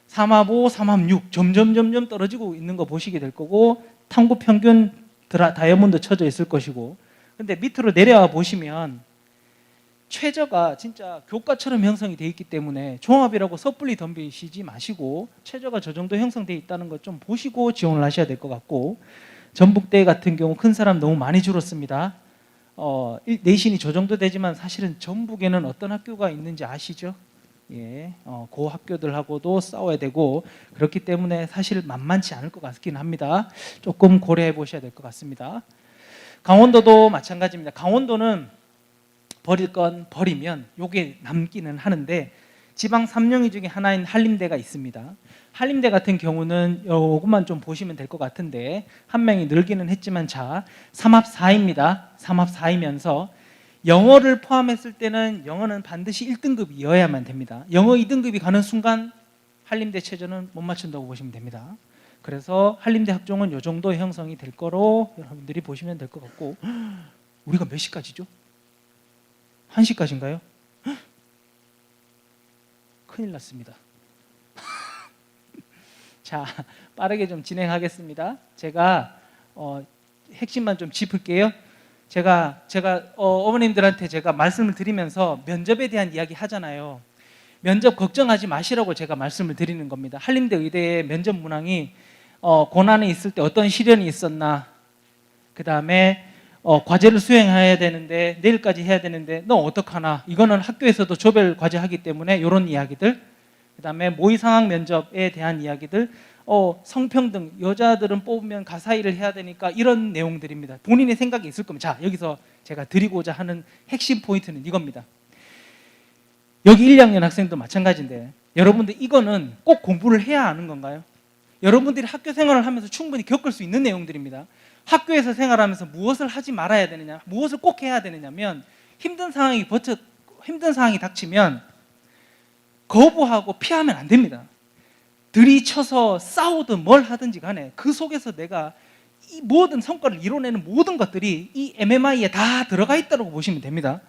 3합5, 3합6 점점 떨어지고 있는 거 보시게 될 거고, 탐구 평균 다이아몬드 쳐져 있을 것이고, 근데 밑으로 내려와 보시면 최저가 진짜 교과처럼 형성이 되어 있기 때문에 종합이라고 섣불리 덤비시지 마시고 최저가 저 정도 형성되어 있다는 것 좀 보시고 지원을 하셔야 될 것 같고, 전북대 같은 경우 큰 사람 너무 많이 줄었습니다. 내신이 저 정도 되지만 사실은 전북에는 어떤 학교가 있는지 아시죠? 예, 그 학교들하고도 싸워야 되고 그렇기 때문에 사실 만만치 않을 것 같긴 합니다. 조금 고려해 보셔야 될 것 같습니다. 강원도도 마찬가지입니다. 강원도는 버릴 건 버리면 요게 남기는 하는데 지방 3영이 중에 하나인 한림대가 있습니다. 한림대 같은 경우는 요것만 좀 보시면 될 것 같은데 한 명이 늘기는 했지만 자 3합4입니다. 3합4이면서 영어를 포함했을 때는 영어는 반드시 1등급이어야만 됩니다. 영어 2등급이 가는 순간 한림대 체제는 못 맞춘다고 보시면 됩니다. 그래서 한림대 학종은 요 정도 형성이 될 거로 여러분들이 보시면 될 것 같고, 우리가 몇 시까지죠? 1시까지인가요? 큰일 났습니다. 자, 빠르게 좀 진행하겠습니다. 제가 핵심만 좀 짚을게요. 제가 어머님들한테 제가 말씀을 드리면서 면접에 대한 이야기 하잖아요. 면접 걱정하지 마시라고 제가 말씀을 드리는 겁니다. 한림대 의대의 면접 문항이 고난이 있을 때 어떤 시련이 있었나, 그 다음에 과제를 수행해야 되는데 내일까지 해야 되는데 너 어떡하나, 이거는 학교에서도 조별 과제 하기 때문에 이런 이야기들, 그 다음에 모의상학 면접에 대한 이야기들, 성평등, 여자들은 뽑으면 가사일을 해야 되니까 이런 내용들입니다. 본인의 생각이 있을 겁니다. 자, 여기서 제가 드리고자 하는 핵심 포인트는 이겁니다. 여기 1, 2학년 학생도 마찬가지인데 여러분들 이거는 꼭 공부를 해야 하는 건가요? 여러분들이 학교 생활을 하면서 충분히 겪을 수 있는 내용들입니다. 학교에서 생활하면서 무엇을 하지 말아야 되느냐, 무엇을 꼭 해야 되느냐면 힘든 상황이 닥치면 거부하고 피하면 안 됩니다. 들이쳐서 싸우든 뭘 하든지 간에 그 속에서 내가 이 모든 성과를 이뤄내는 모든 것들이 이 MMI에 다 들어가 있다고 보시면 됩니다.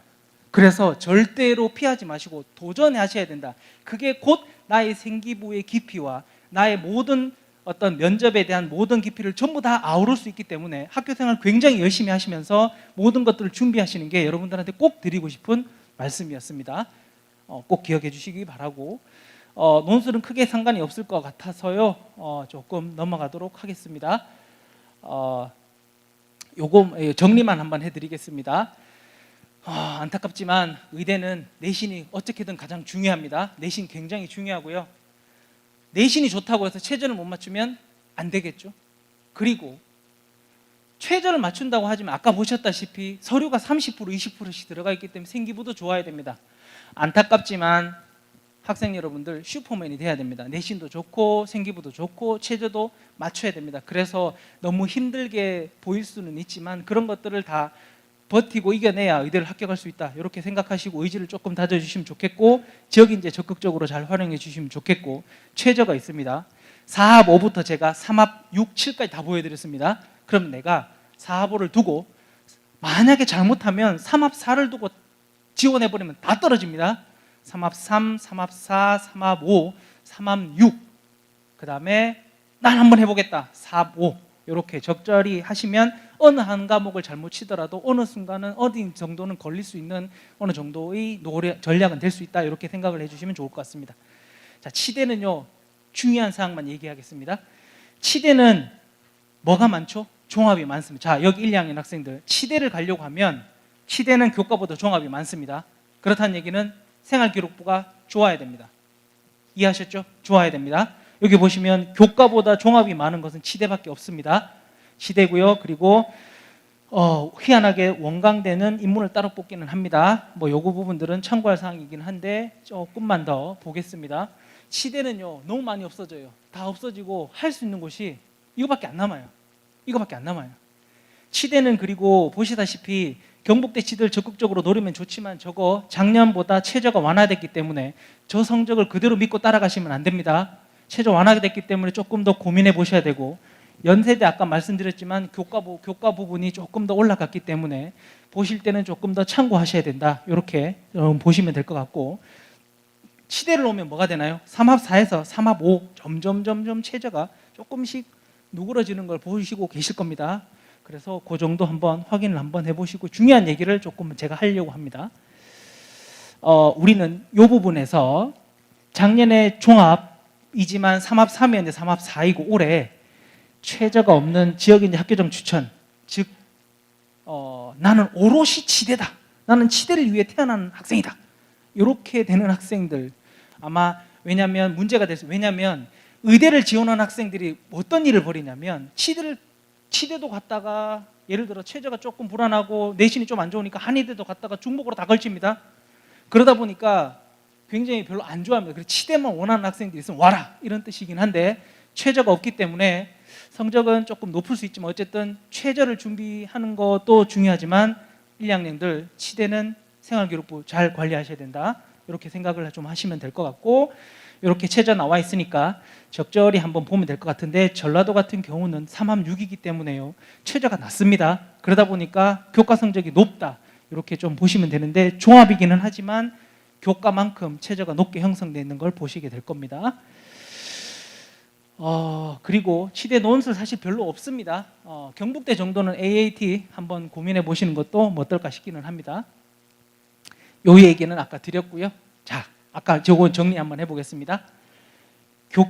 그래서 절대로 피하지 마시고 도전하셔야 된다. 그게 곧 나의 생기부의 깊이와 나의 모든 어떤 면접에 대한 모든 깊이를 전부 다 아우를 수 있기 때문에 학교생활 굉장히 열심히 하시면서 모든 것들을 준비하시는 게 여러분들한테 꼭 드리고 싶은 말씀이었습니다. 꼭 기억해 주시기 바라고, 논술은 크게 상관이 없을 것 같아서요 조금 넘어가도록 하겠습니다. 요거 정리만 한번 해드리겠습니다. 안타깝지만 의대는 내신이 어떻게든 가장 중요합니다. 내신 굉장히 중요하고요. 내신이 좋다고 해서 최저를 못 맞추면 안 되겠죠. 그리고 최저를 맞춘다고 하지만 아까 보셨다시피 서류가 30% 20%씩 들어가 있기 때문에 생기부도 좋아야 됩니다. 안타깝지만 학생 여러분들 슈퍼맨이 돼야 됩니다. 내신도 좋고 생기부도 좋고 최저도 맞춰야 됩니다. 그래서 너무 힘들게 보일 수는 있지만 그런 것들을 다 버티고 이겨내야 의대를 합격할 수 있다, 이렇게 생각하시고 의지를 조금 다져주시면 좋겠고, 지역 인재 적극적으로 잘 활용해 주시면 좋겠고, 최저가 있습니다. 4합 5부터 제가 3합 6, 7까지 다 보여드렸습니다. 그럼 내가 4합 5를 두고 만약에 잘못하면 3합 4를 두고 지원해버리면 다 떨어집니다. 3합 3, 3합 4, 3합 5, 3합 6, 그 다음에 난 한번 해보겠다 4합 5, 이렇게 적절히 하시면 어느 한 과목을 잘못 치더라도 어느 순간은 어디 정도는 걸릴 수 있는 어느 정도의 전략은 될 수 있다, 이렇게 생각을 해주시면 좋을 것 같습니다. 자, 치대는요 중요한 사항만 얘기하겠습니다. 치대는 뭐가 많죠? 종합이 많습니다. 자, 여기 1, 2학년 학생들 치대를 가려고 하면 치대는 교과보다 종합이 많습니다. 그렇다는 얘기는 생활기록부가 좋아야 됩니다. 이해하셨죠? 좋아야 됩니다. 여기 보시면 교과보다 종합이 많은 것은 치대밖에 없습니다. 치대고요. 그리고 희한하게 원광대는 인문을 따로 뽑기는 합니다. 뭐 요거 부분들은 참고할 사항이긴 한데 조금만 더 보겠습니다. 치대는요 너무 많이 없어져요. 다 없어지고 할 수 있는 곳이 이거밖에 안 남아요. 이거밖에 안 남아요. 치대는 그리고 보시다시피 경북대 치대를 적극적으로 노리면 좋지만 저거 작년보다 최저가 완화됐기 때문에 저 성적을 그대로 믿고 따라가시면 안 됩니다. 최저 완화됐기 때문에 조금 더 고민해 보셔야 되고, 연세대 아까 말씀드렸지만 교과 부분이 조금 더 올라갔기 때문에 보실 때는 조금 더 참고하셔야 된다. 이렇게 보시면 될 것 같고, 치대를 오면 뭐가 되나요? 3합4에서 3합5 점점 최저가 조금씩 누그러지는 걸 보시고 계실 겁니다. 그래서 그 정도 한번 확인을 한번 해보시고, 중요한 얘기를 조금 제가 하려고 합니다. 우리는 이 부분에서 작년에 종합이지만 3합3이었는데 3합4이고 올해 최저가 없는 지역인지 학교정 추천, 즉 나는 오롯이 치대다, 나는 치대를 위해 태어난 학생이다, 이렇게 되는 학생들 아마, 왜냐하면 문제가 됐어요. 왜냐하면 의대를 지원한 학생들이 어떤 일을 벌이냐면 치대도 갔다가 예를 들어 최저가 조금 불안하고 내신이 좀 안 좋으니까 한의대도 갔다가 중복으로 다 걸칩니다. 그러다 보니까 굉장히 별로 안 좋아합니다. 그래서 치대만 원하는 학생들이 있으면 와라, 이런 뜻이긴 한데 최저가 없기 때문에 성적은 조금 높을 수 있지만 어쨌든 최저를 준비하는 것도 중요하지만 1, 2학년들 치대는 생활기록부 잘 관리하셔야 된다, 이렇게 생각을 좀 하시면 될 것 같고, 이렇게 최저 나와 있으니까 적절히 한번 보면 될 것 같은데, 전라도 같은 경우는 3합 6이기 때문에요 최저가 낮습니다. 그러다 보니까 교과 성적이 높다, 이렇게 좀 보시면 되는데 종합이기는 하지만 교과만큼 최저가 높게 형성되어 있는 걸 보시게 될 겁니다. 그리고 치대 논술 사실 별로 없습니다. 경북대 정도는 AAT 한번 고민해 보시는 것도 뭐 어떨까 싶기는 합니다. 요 얘기는 아까 드렸고요. 자, 아까 저거 정리 한번 해보겠습니다.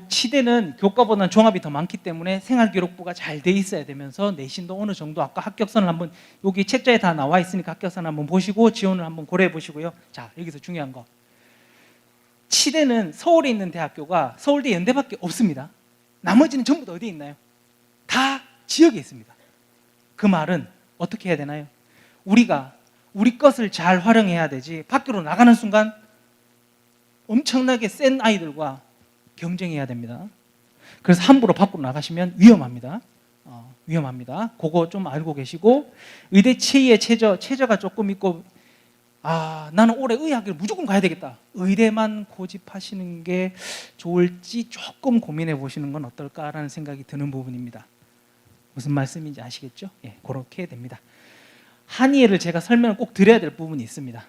치대는 교과보다는 종합이 더 많기 때문에 생활기록부가 잘 돼 있어야 되면서 내신도 어느 정도, 아까 합격선을 한번 여기 책자에 다 나와 있으니까 합격선 한번 보시고 지원을 한번 고려해 보시고요. 자, 여기서 중요한 거, 치대는 서울에 있는 대학교가 서울대 연대밖에 없습니다. 나머지는 전부 다 어디에 있나요? 다 지역에 있습니다. 그 말은 어떻게 해야 되나요? 우리가 우리 것을 잘 활용해야 되지, 밖으로 나가는 순간 엄청나게 센 아이들과 경쟁해야 됩니다. 그래서 함부로 밖으로 나가시면 위험합니다. 위험합니다. 그거 좀 알고 계시고, 의대 체의의 최저가 조금 있고, 나는 올해 의학을 무조건 가야 되겠다, 의대만 고집하시는 게 좋을지 조금 고민해 보시는 건 어떨까라는 생각이 드는 부분입니다. 무슨 말씀인지 아시겠죠? 예, 그렇게 됩니다. 한의를 제가 설명을 꼭 드려야 될 부분이 있습니다.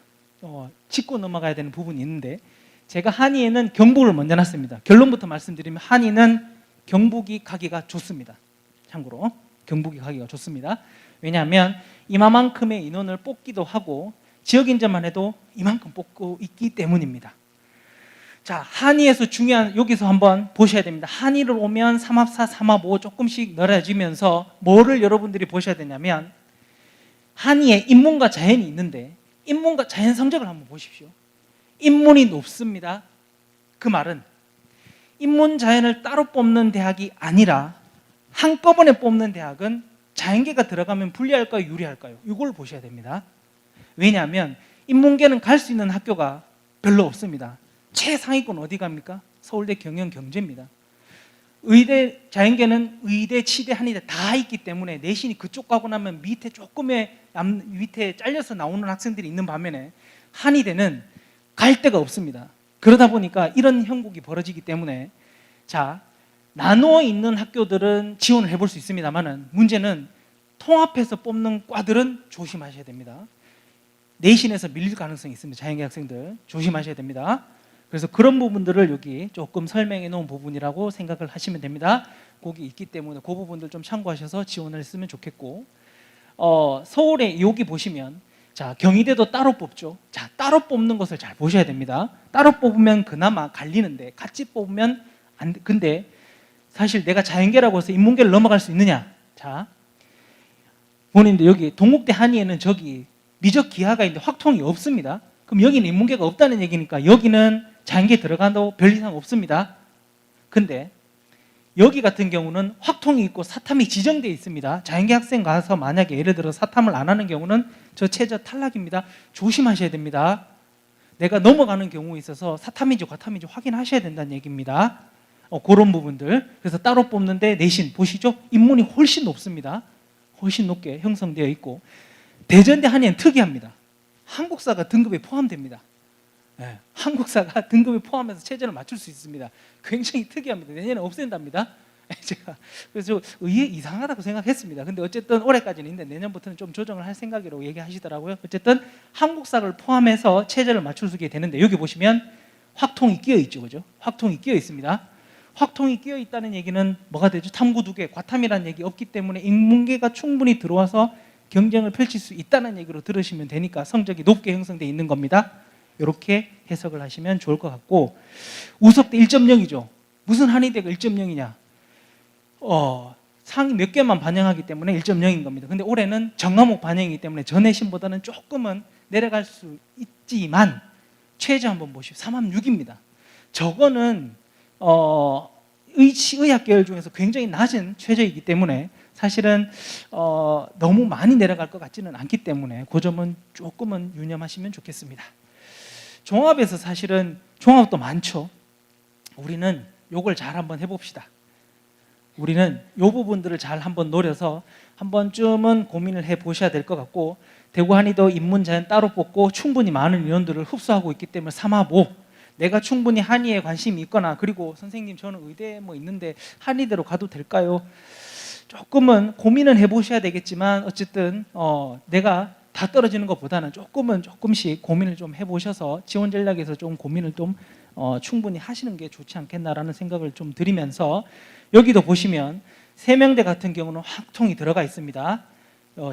짚고 넘어가야 되는 부분이 있는데, 제가 한의에는 경북을 먼저 놨습니다. 결론부터 말씀드리면 한의는 경북이 가기가 좋습니다. 참고로 경북이 가기가 좋습니다. 왜냐하면 이만큼의 인원을 뽑기도 하고 지역 인재만 해도 이만큼 뽑고 있기 때문입니다. 자, 한의에서 중요한, 여기서 한번 보셔야 됩니다. 한의를 오면 3합4, 3합5 조금씩 넓어지면서 뭐를 여러분들이 보셔야 되냐면, 한의에 인문과 자연이 있는데 인문과 자연 성적을 한번 보십시오. 인문이 높습니다. 그 말은 인문 자연을 따로 뽑는 대학이 아니라 한꺼번에 뽑는 대학은 자연계가 들어가면 불리할까요, 유리할까요? 이걸 보셔야 됩니다. 왜냐하면 인문계는 갈 수 있는 학교가 별로 없습니다. 최상위권 어디 갑니까? 서울대 경영경제입니다. 의대, 자연계는 의대, 치대, 한의대 다 있기 때문에 내신이 그쪽 가고 나면 밑에 밑에 잘려서 나오는 학생들이 있는 반면에 한의대는 갈 데가 없습니다. 그러다 보니까 이런 형국이 벌어지기 때문에, 자, 나누어 있는 학교들은 지원을 해볼 수 있습니다만은 문제는 통합해서 뽑는 과들은 조심하셔야 됩니다. 내신에서 밀릴 가능성이 있습니다. 자연계 학생들 조심하셔야 됩니다. 그래서 그런 부분들을 여기 조금 설명해 놓은 부분이라고 생각을 하시면 됩니다. 거기 있기 때문에 그 부분들 좀 참고하셔서 지원을 했으면 좋겠고, 서울에 여기 보시면, 자, 경희대도 따로 뽑죠. 자, 따로 뽑는 것을 잘 보셔야 됩니다. 따로 뽑으면 그나마 갈리는데 같이 뽑으면 안 돼. 근데 사실 내가 자연계라고 해서 인문계를 넘어갈 수 있느냐? 자, 본인들 여기 동국대 한의에는 저기 미적 기하가 있는데 확통이 없습니다. 그럼 여기는 인문계가 없다는 얘기니까 여기는 자연계 들어가도 별 이상 없습니다. 근데 여기 같은 경우는 확통이 있고 사탐이 지정되어 있습니다. 자연계 학생 가서 만약에 예를 들어 사탐을 안 하는 경우는 저 최저 탈락입니다. 조심하셔야 됩니다. 내가 넘어가는 경우에 있어서 사탐인지 과탐인지 확인하셔야 된다는 얘기입니다. 그런 부분들. 그래서 따로 뽑는데 내신 보시죠. 인문이 훨씬 높습니다. 훨씬 높게 형성되어 있고, 대전대 한의는 특이합니다. 한국사가 등급에 포함됩니다. 네, 한국사가 등급에 포함해서 체제를 맞출 수 있습니다. 굉장히 특이합니다. 내년에 없앤답니다. 제가 그래서 이상하다고 생각했습니다. 근데 어쨌든 올해까지는 있는데 내년부터는 좀 조정을 할 생각이라고 얘기하시더라고요. 어쨌든 한국사를 포함해서 체제를 맞출 수 있게 되는데, 여기 보시면 확통이 끼어 있죠, 그죠? 확통이 끼어 있습니다. 확통이 끼어 있다는 얘기는 뭐가 되죠? 탐구 2개, 과탐이라는 얘기 없기 때문에 인문계가 충분히 들어와서 경쟁을 펼칠 수 있다는 얘기로 들으시면 되니까 성적이 높게 형성되어 있는 겁니다. 이렇게 해석을 하시면 좋을 것 같고, 우석대 1.0이죠. 무슨 한의대가 1.0이냐? 상위 몇 개만 반영하기 때문에 1.0인 겁니다. 근데 올해는 전과목 반영이기 때문에 전내신보다는 조금은 내려갈 수 있지만 최저 한번 보시오. 3합6입니다. 저거는 의학 계열 중에서 굉장히 낮은 최저이기 때문에 사실은 너무 많이 내려갈 것 같지는 않기 때문에 그 점은 조금은 유념하시면 좋겠습니다. 종합에서 사실은 종합도 많죠. 우리는 요걸 잘 한번 해봅시다. 우리는 요 부분들을 잘 한번 노려서 한 번쯤은 고민을 해보셔야 될 것 같고, 대구 한의도 인문자연 따로 뽑고 충분히 많은 인원들을 흡수하고 있기 때문에 3합5, 내가 충분히 한의에 관심이 있거나, 그리고 선생님 저는 의대에 뭐 있는데 한의대로 가도 될까요? 조금은 고민은 해보셔야 되겠지만 어쨌든 내가 다 떨어지는 것보다는 조금씩 고민을 좀 해보셔서 지원 전략에서 좀 고민을 좀 충분히 하시는 게 좋지 않겠나라는 생각을 좀 드리면서, 여기도 보시면 세명대 같은 경우는 확통이 들어가 있습니다.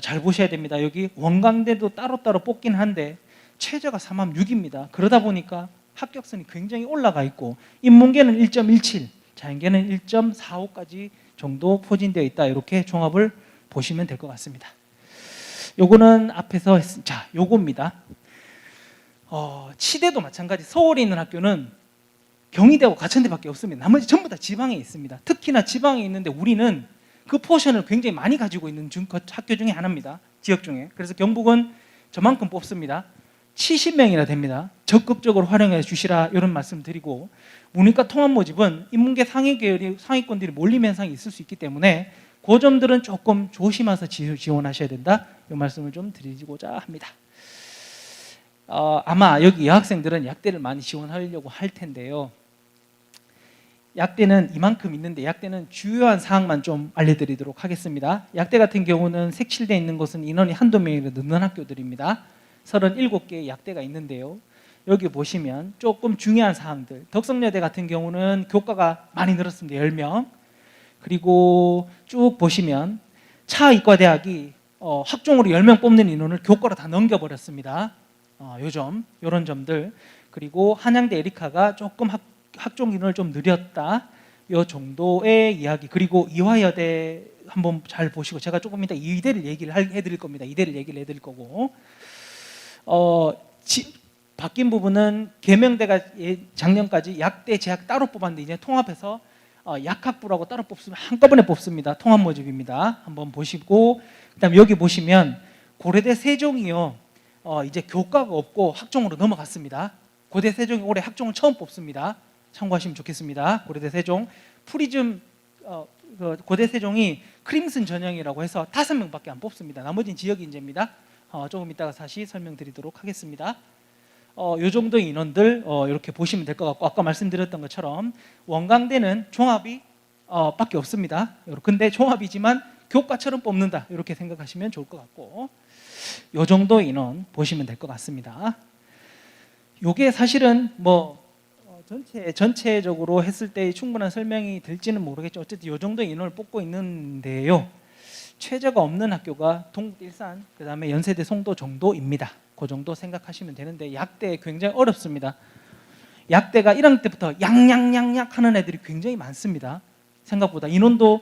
잘 보셔야 됩니다. 여기 원광대도 따로따로 뽑긴 한데 최저가 3합6입니다. 그러다 보니까 합격선이 굉장히 올라가 있고, 인문계는 1.17, 자연계는 1.45까지 정도 포진되어 있다. 이렇게 종합을 보시면 될 것 같습니다. 요거는 앞에서 자, 요겁니다. 치대도 마찬가지. 서울에 있는 학교는 경희대하고 가천대밖에 없습니다. 나머지 전부 다 지방에 있습니다. 특히나 지방에 있는데 우리는 그 포션을 굉장히 많이 가지고 있는 학교 중에 하나입니다. 지역 중에. 그래서 경북은 저만큼 뽑습니다. 70명이나 됩니다. 적극적으로 활용해 주시라, 이런 말씀 드리고, 문이과 통합 모집은 인문계 상위 계열이 상위권들이 몰림 현상이 있을 수 있기 때문에 그 점들은 조금 조심해서 지원하셔야 된다, 이 말씀을 좀 드리고자 합니다. 아마 여기 여학생들은 약대를 많이 지원하려고 할 텐데요. 약대는 이만큼 있는데 약대는 주요한 사항만 좀 알려드리도록 하겠습니다. 약대 같은 경우는 색칠되어 있는 곳은 인원이 한두 명이라도 넣는 학교들입니다. 37개의 약대가 있는데요. 여기 보시면 조금 중요한 사항들, 덕성여대 같은 경우는 교과가 많이 늘었습니다. 10명. 그리고 쭉 보시면 차의과대학이 학종으로 10명 뽑는 인원을 교과로 다 넘겨버렸습니다. 요런 점들. 그리고 한양대 에리카가 조금 학종 인원을 좀 늘렸다, 요 정도의 이야기. 그리고 이화여대 한번 잘 보시고, 제가 조금 이따 이대를 얘기를 해드릴 겁니다. 이대를 얘기를 해드릴 거고, 바뀐 부분은 계명대가 작년까지 약대, 재학 따로 뽑았는데 이제 통합해서 약학부라고 따로 뽑습니다. 한꺼번에 뽑습니다. 통합 모집입니다. 한번 보시고, 그다음 여기 보시면 고려대 세종이요, 이제 교과가 없고 학종으로 넘어갔습니다. 고대 세종이 올해 학종을 처음 뽑습니다. 참고하시면 좋겠습니다. 고려대 세종 프리즘, 고대 세종이 크림슨 전형이라고 해서 5명밖에 안 뽑습니다. 나머지는 지역 인재입니다. 조금 이따가 다시 설명드리도록 하겠습니다. 요 정도의 인원들 이렇게 보시면 될 것 같고, 아까 말씀드렸던 것처럼 원광대는 종합이 밖에 없습니다. 근데 종합이지만 교과처럼 뽑는다, 이렇게 생각하시면 좋을 것 같고, 요 정도 인원 보시면 될 것 같습니다. 요게 사실은 뭐 전체적으로 했을 때 충분한 설명이 될지는 모르겠죠. 어쨌든 요 정도 인원을 뽑고 있는데요. 최저가 없는 학교가 동국 일산, 그 다음에 연세대 송도 정도입니다. 그 정도 생각하시면 되는데, 약대 굉장히 어렵습니다. 약대가 1학년 때부터 양양양양 하는 애들이 굉장히 많습니다. 생각보다 인원도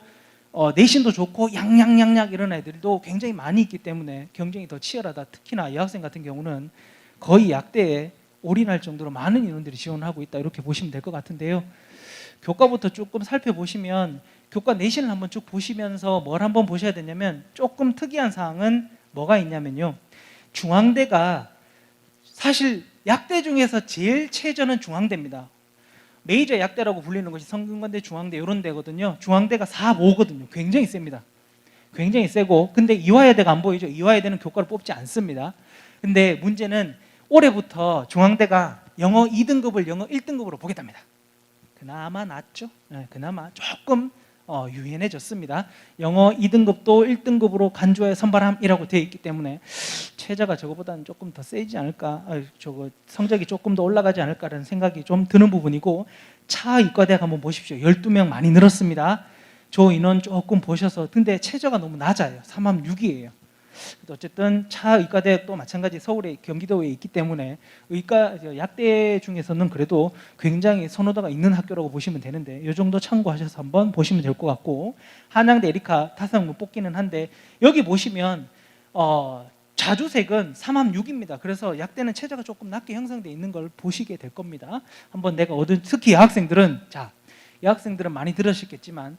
내신도 좋고 양양양양 이런 애들도 굉장히 많이 있기 때문에 경쟁이 더 치열하다. 특히나 여학생 같은 경우는 거의 약대에 올인할 정도로 많은 인원들이 지원을 하고 있다, 이렇게 보시면 될 것 같은데요. 교과부터 조금 살펴보시면 교과 내신을 한번 쭉 보시면서 뭘 한번 보셔야 되냐면, 조금 특이한 사항은 뭐가 있냐면요, 중앙대가 사실 약대 중에서 제일 최저는 중앙대입니다. 메이저 약대라고 불리는 것이 성균관대, 중앙대 이런 데거든요. 중앙대가 4, 5거든요. 굉장히 셉니다. 굉장히 세고, 근데 이화여대가 안 보이죠? 이화여대는 교과를 뽑지 않습니다. 근데 문제는 올해부터 중앙대가 영어 2등급을 영어 1등급으로 보겠답니다. 그나마 낫죠. 네, 그나마 조금 유연해졌습니다. 영어 2등급도 1등급으로 간주하여 선발함이라고 되어 있기 때문에 최저가 저거보다는 조금 더 세지 않을까, 성적이 조금 더 올라가지 않을까라는 생각이 좀 드는 부분이고, 차의과대학 한번 보십시오. 12명 많이 늘었습니다. 저 인원 조금 보셔서, 근데 최저가 너무 낮아요. 3학년이에요. 어쨌든 차의과대학도 마찬가지 서울에, 경기도에 있기 때문에 약대 중에서는 그래도 굉장히 선호도가 있는 학교라고 보시면 되는데, 이 정도 참고하셔서 한번 보시면 될 것 같고, 한양대 에리카 5명 뽑기는 한데, 여기 보시면 자주색은 3학년입니다. 그래서 약대는 최저가 조금 낮게 형성되어 있는 걸 보시게 될 겁니다. 한번 내가 특히 여학생들은 많이 들으셨겠지만,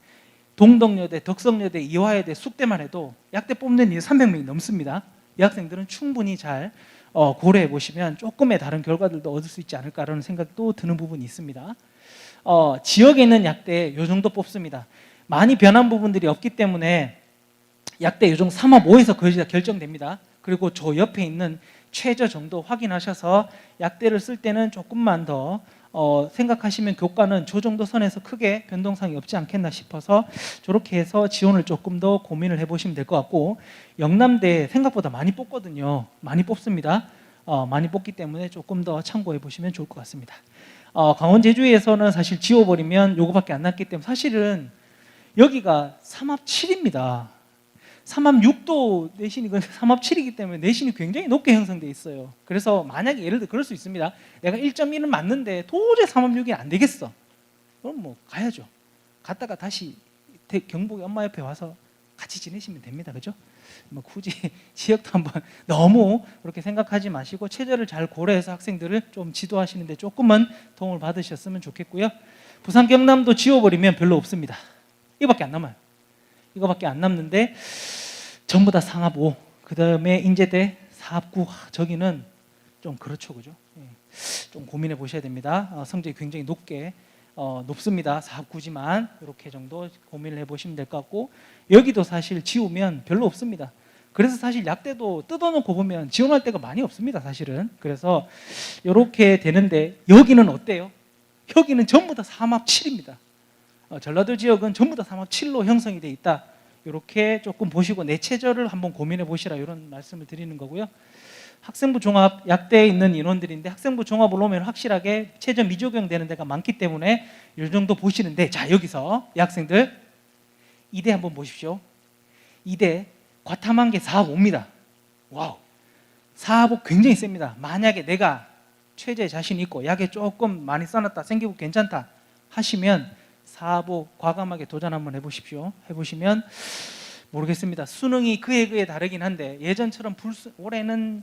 동덕여대, 덕성여대, 이화여대, 숙대만 해도 약대 뽑는 일이 300명이 넘습니다. 이 학생들은 충분히 잘 고려해 보시면 조금의 다른 결과들도 얻을 수 있지 않을까라는 생각도 드는 부분이 있습니다. 지역에 있는 약대 요 정도 뽑습니다. 많이 변한 부분들이 없기 때문에 약대 요 정도 3합 5에서 거의 다 결정됩니다. 그리고 저 옆에 있는 최저 정도 확인하셔서 약대를 쓸 때는 조금만 더 생각하시면 교과는 저 정도 선에서 크게 변동사항이 없지 않겠나 싶어서 저렇게 해서 지원을 조금 더 고민을 해보시면 될 것 같고, 영남대 생각보다 많이 뽑거든요. 많이 뽑습니다. 많이 뽑기 때문에 조금 더 참고해 보시면 좋을 것 같습니다. 강원 제주에서는 사실 지워버리면 요거밖에 안 남기 때문에 사실은 여기가 3합 7입니다. 3합 6도 내신이 3합 7이기 때문에 내신이 굉장히 높게 형성되어 있어요. 그래서 만약에 예를 들어 그럴 수 있습니다. 내가 1.1은 맞는데 도저히 3합 6이 안 되겠어. 그럼 뭐 가야죠. 갔다가 다시 경북의 엄마 옆에 와서 같이 지내시면 됩니다. 그죠? 뭐 굳이 지역도 한번 너무 그렇게 생각하지 마시고 최저를 잘 고려해서 학생들을 좀 지도하시는데 조금은 도움을 받으셨으면 좋겠고요. 부산 경남도 지워버리면 별로 없습니다. 이거밖에 안 남아요. 이거밖에 안 남는데 전부 다 상합 5, 그 다음에 인제대 4합 9, 저기는 좀 그렇죠, 그죠? 좀 고민해 보셔야 됩니다. 성적이 굉장히 높습니다. 4합 9지만 이렇게 정도 고민을 해보시면 될 것 같고, 여기도 사실 지우면 별로 없습니다. 그래서 사실 약대도 뜯어놓고 보면 지원할 데가 많이 없습니다, 사실은. 그래서 이렇게 되는데, 여기는 어때요? 여기는 전부 다 3합 7입니다. 전라도 지역은 전부 다 3합 7로 형성이 돼 있다. 이렇게 조금 보시고 내 최저를 한번 고민해 보시라, 이런 말씀을 드리는 거고요. 학생부 종합, 약대에 있는 인원들인데 학생부 종합을 오면 확실하게 최저 미적용되는 데가 많기 때문에 이 정도 보시는데, 자, 여기서 이 학생들 이대 한번 보십시오. 이대 과탐한 게 4합 5입니다. 와우, 4합 5 굉장히 셉니다. 만약에 내가 최저에 자신 있고 약에 조금 많이 써놨다, 생기고 괜찮다 하시면 4합 5 과감하게 도전 한번 해보십시오. 해보시면 모르겠습니다. 수능이 그에 다르긴 한데, 예전처럼 올해는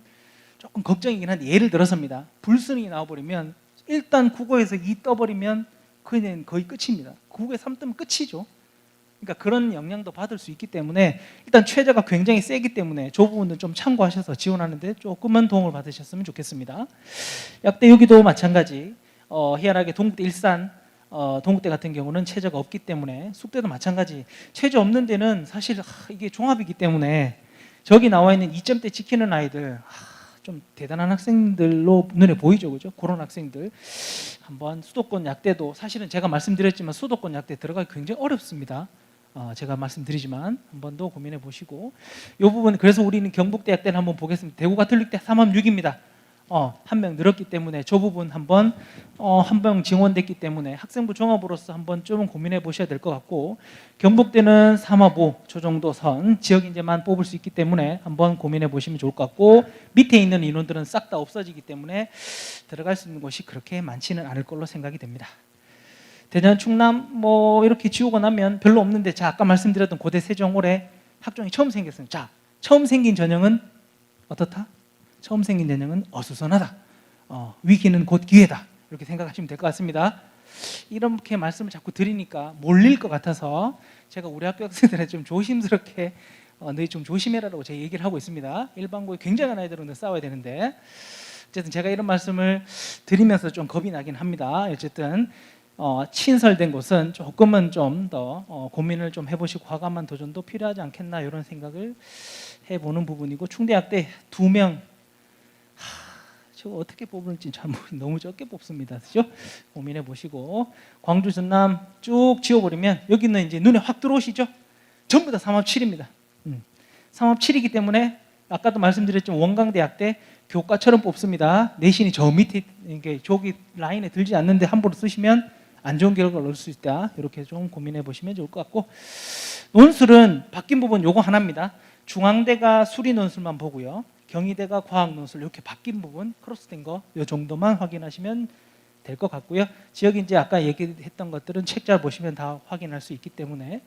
조금 걱정이긴 한데, 예를 들어서입니다. 불순이 나와버리면 일단 국어에서 2 떠버리면 그냥 거의 끝입니다. 국어에 3 뜨면 끝이죠. 그러니까 그런 영향도 받을 수 있기 때문에 일단 최저가 굉장히 세기 때문에 저 부분은 좀 참고하셔서 지원하는데 조금은 도움을 받으셨으면 좋겠습니다. 약대 여기도 마찬가지, 희한하게 동국대 일산, 동국대 같은 경우는 최저가 없기 때문에, 숙대도 마찬가지 최저 없는 데는 사실 이게 종합이기 때문에 저기 나와 있는 2점대 지키는 아이들 좀 대단한 학생들로 눈에 보이죠, 그죠? 그런 학생들 한번, 수도권 약대도 사실은 제가 말씀드렸지만 수도권 약대 들어가기 굉장히 어렵습니다. 제가 말씀드리지만 한 번 더 고민해 보시고, 이 부분, 그래서 우리는 경북대학대는 한번 보겠습니다. 대구가톨릭대 3합 6입니다. 한 명 늘었기 때문에 저 부분 한번 한 명 지원됐기 때문에 학생부 종합으로서 한번 좀 고민해 보셔야 될 것 같고, 경북대는 3합 5 저 정도 선 지역 인재만 뽑을 수 있기 때문에 한번 고민해 보시면 좋을 것 같고, 밑에 있는 인원들은 싹 다 없어지기 때문에 들어갈 수 있는 곳이 그렇게 많지는 않을 걸로 생각이 됩니다. 대전, 충남 뭐 이렇게 지우고 나면 별로 없는데, 자, 아까 말씀드렸던 고대, 세종 올해 학종이 처음 생겼어요. 자, 처음 생긴 전형은 어떻다? 처음 생긴 전형은 어수선하다. 위기는 곧 기회다 이렇게 생각하시면 될 것 같습니다. 이렇게 말씀을 자꾸 드리니까 몰릴 것 같아서 제가 우리 학교 학생들한테 좀 조심스럽게 너희 좀 조심해라라고 제가 얘기를 하고 있습니다. 일반고에 굉장한 아이들은 싸워야 되는데 어쨌든 제가 이런 말씀을 드리면서 좀 겁이 나긴 합니다. 어쨌든 친설된 곳은 조금은 좀 더 고민을 좀 해보시고 과감한 도전도 필요하지 않겠나 이런 생각을 해보는 부분이고, 충대학대 2명 저 어떻게 뽑을지 참 너무 적게 뽑습니다. 그죠? 고민해 보시고, 광주 전남 쭉 지워버리면 여기는 이제 눈에 확 들어오시죠? 전부 다 3합 7입니다. 3합 7이기 때문에 아까도 말씀드렸지만 원광대학대 교과처럼 뽑습니다. 내신이 저 밑에 이게 저기 라인에 들지 않는데 함부로 쓰시면 안 좋은 결과를 얻을 수 있다. 이렇게 좀 고민해 보시면 좋을 것 같고, 논술은 바뀐 부분 요거 하나입니다. 중앙대가 수리 논술만 보고요, 경희대가 과학 논술 이렇게 바뀐 부분 크로스된 거 이 정도만 확인하시면 될 것 같고요. 지역이 이제 아까 얘기했던 것들은 책자 보시면 다 확인할 수 있기 때문에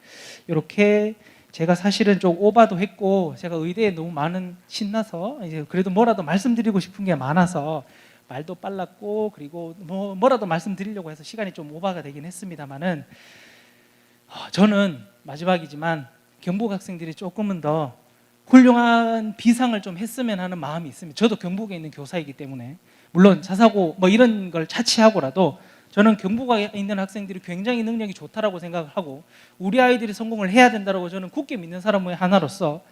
이렇게 제가 사실은 좀 오바도 했고, 제가 의대에 너무 많은 신나서 이제 그래도 뭐라도 말씀드리고 싶은 게 많아서 말도 빨랐고, 그리고 뭐라도 말씀드리려고 해서 시간이 좀 오바가 되긴 했습니다만은, 저는 마지막이지만 경북 학생들이 조금은 더 훌륭한 비상을 좀 했으면 하는 마음이 있습니다. 저도 경북에 있는 교사이기 때문에, 물론 자사고 뭐 이런 걸 자취하고라도 저는 경북에 있는 학생들이 굉장히 능력이 좋다라고 생각을 하고, 우리 아이들이 성공을 해야 된다고 저는 굳게 믿는 사람 중에 하나로서,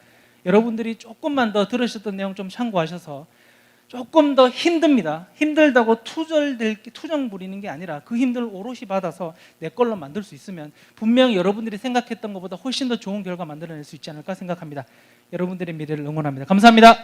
여러분들이 조금만 더 들으셨던 내용 좀 참고하셔서 조금 더 힘듭니다. 힘들다고 투정 부리는 게 아니라 그 힘들 오롯이 받아서 내 걸로 만들 수 있으면 분명히 여러분들이 생각했던 것보다 훨씬 더 좋은 결과 만들어낼 수 있지 않을까 생각합니다. 여러분들의 미래를 응원합니다. 감사합니다.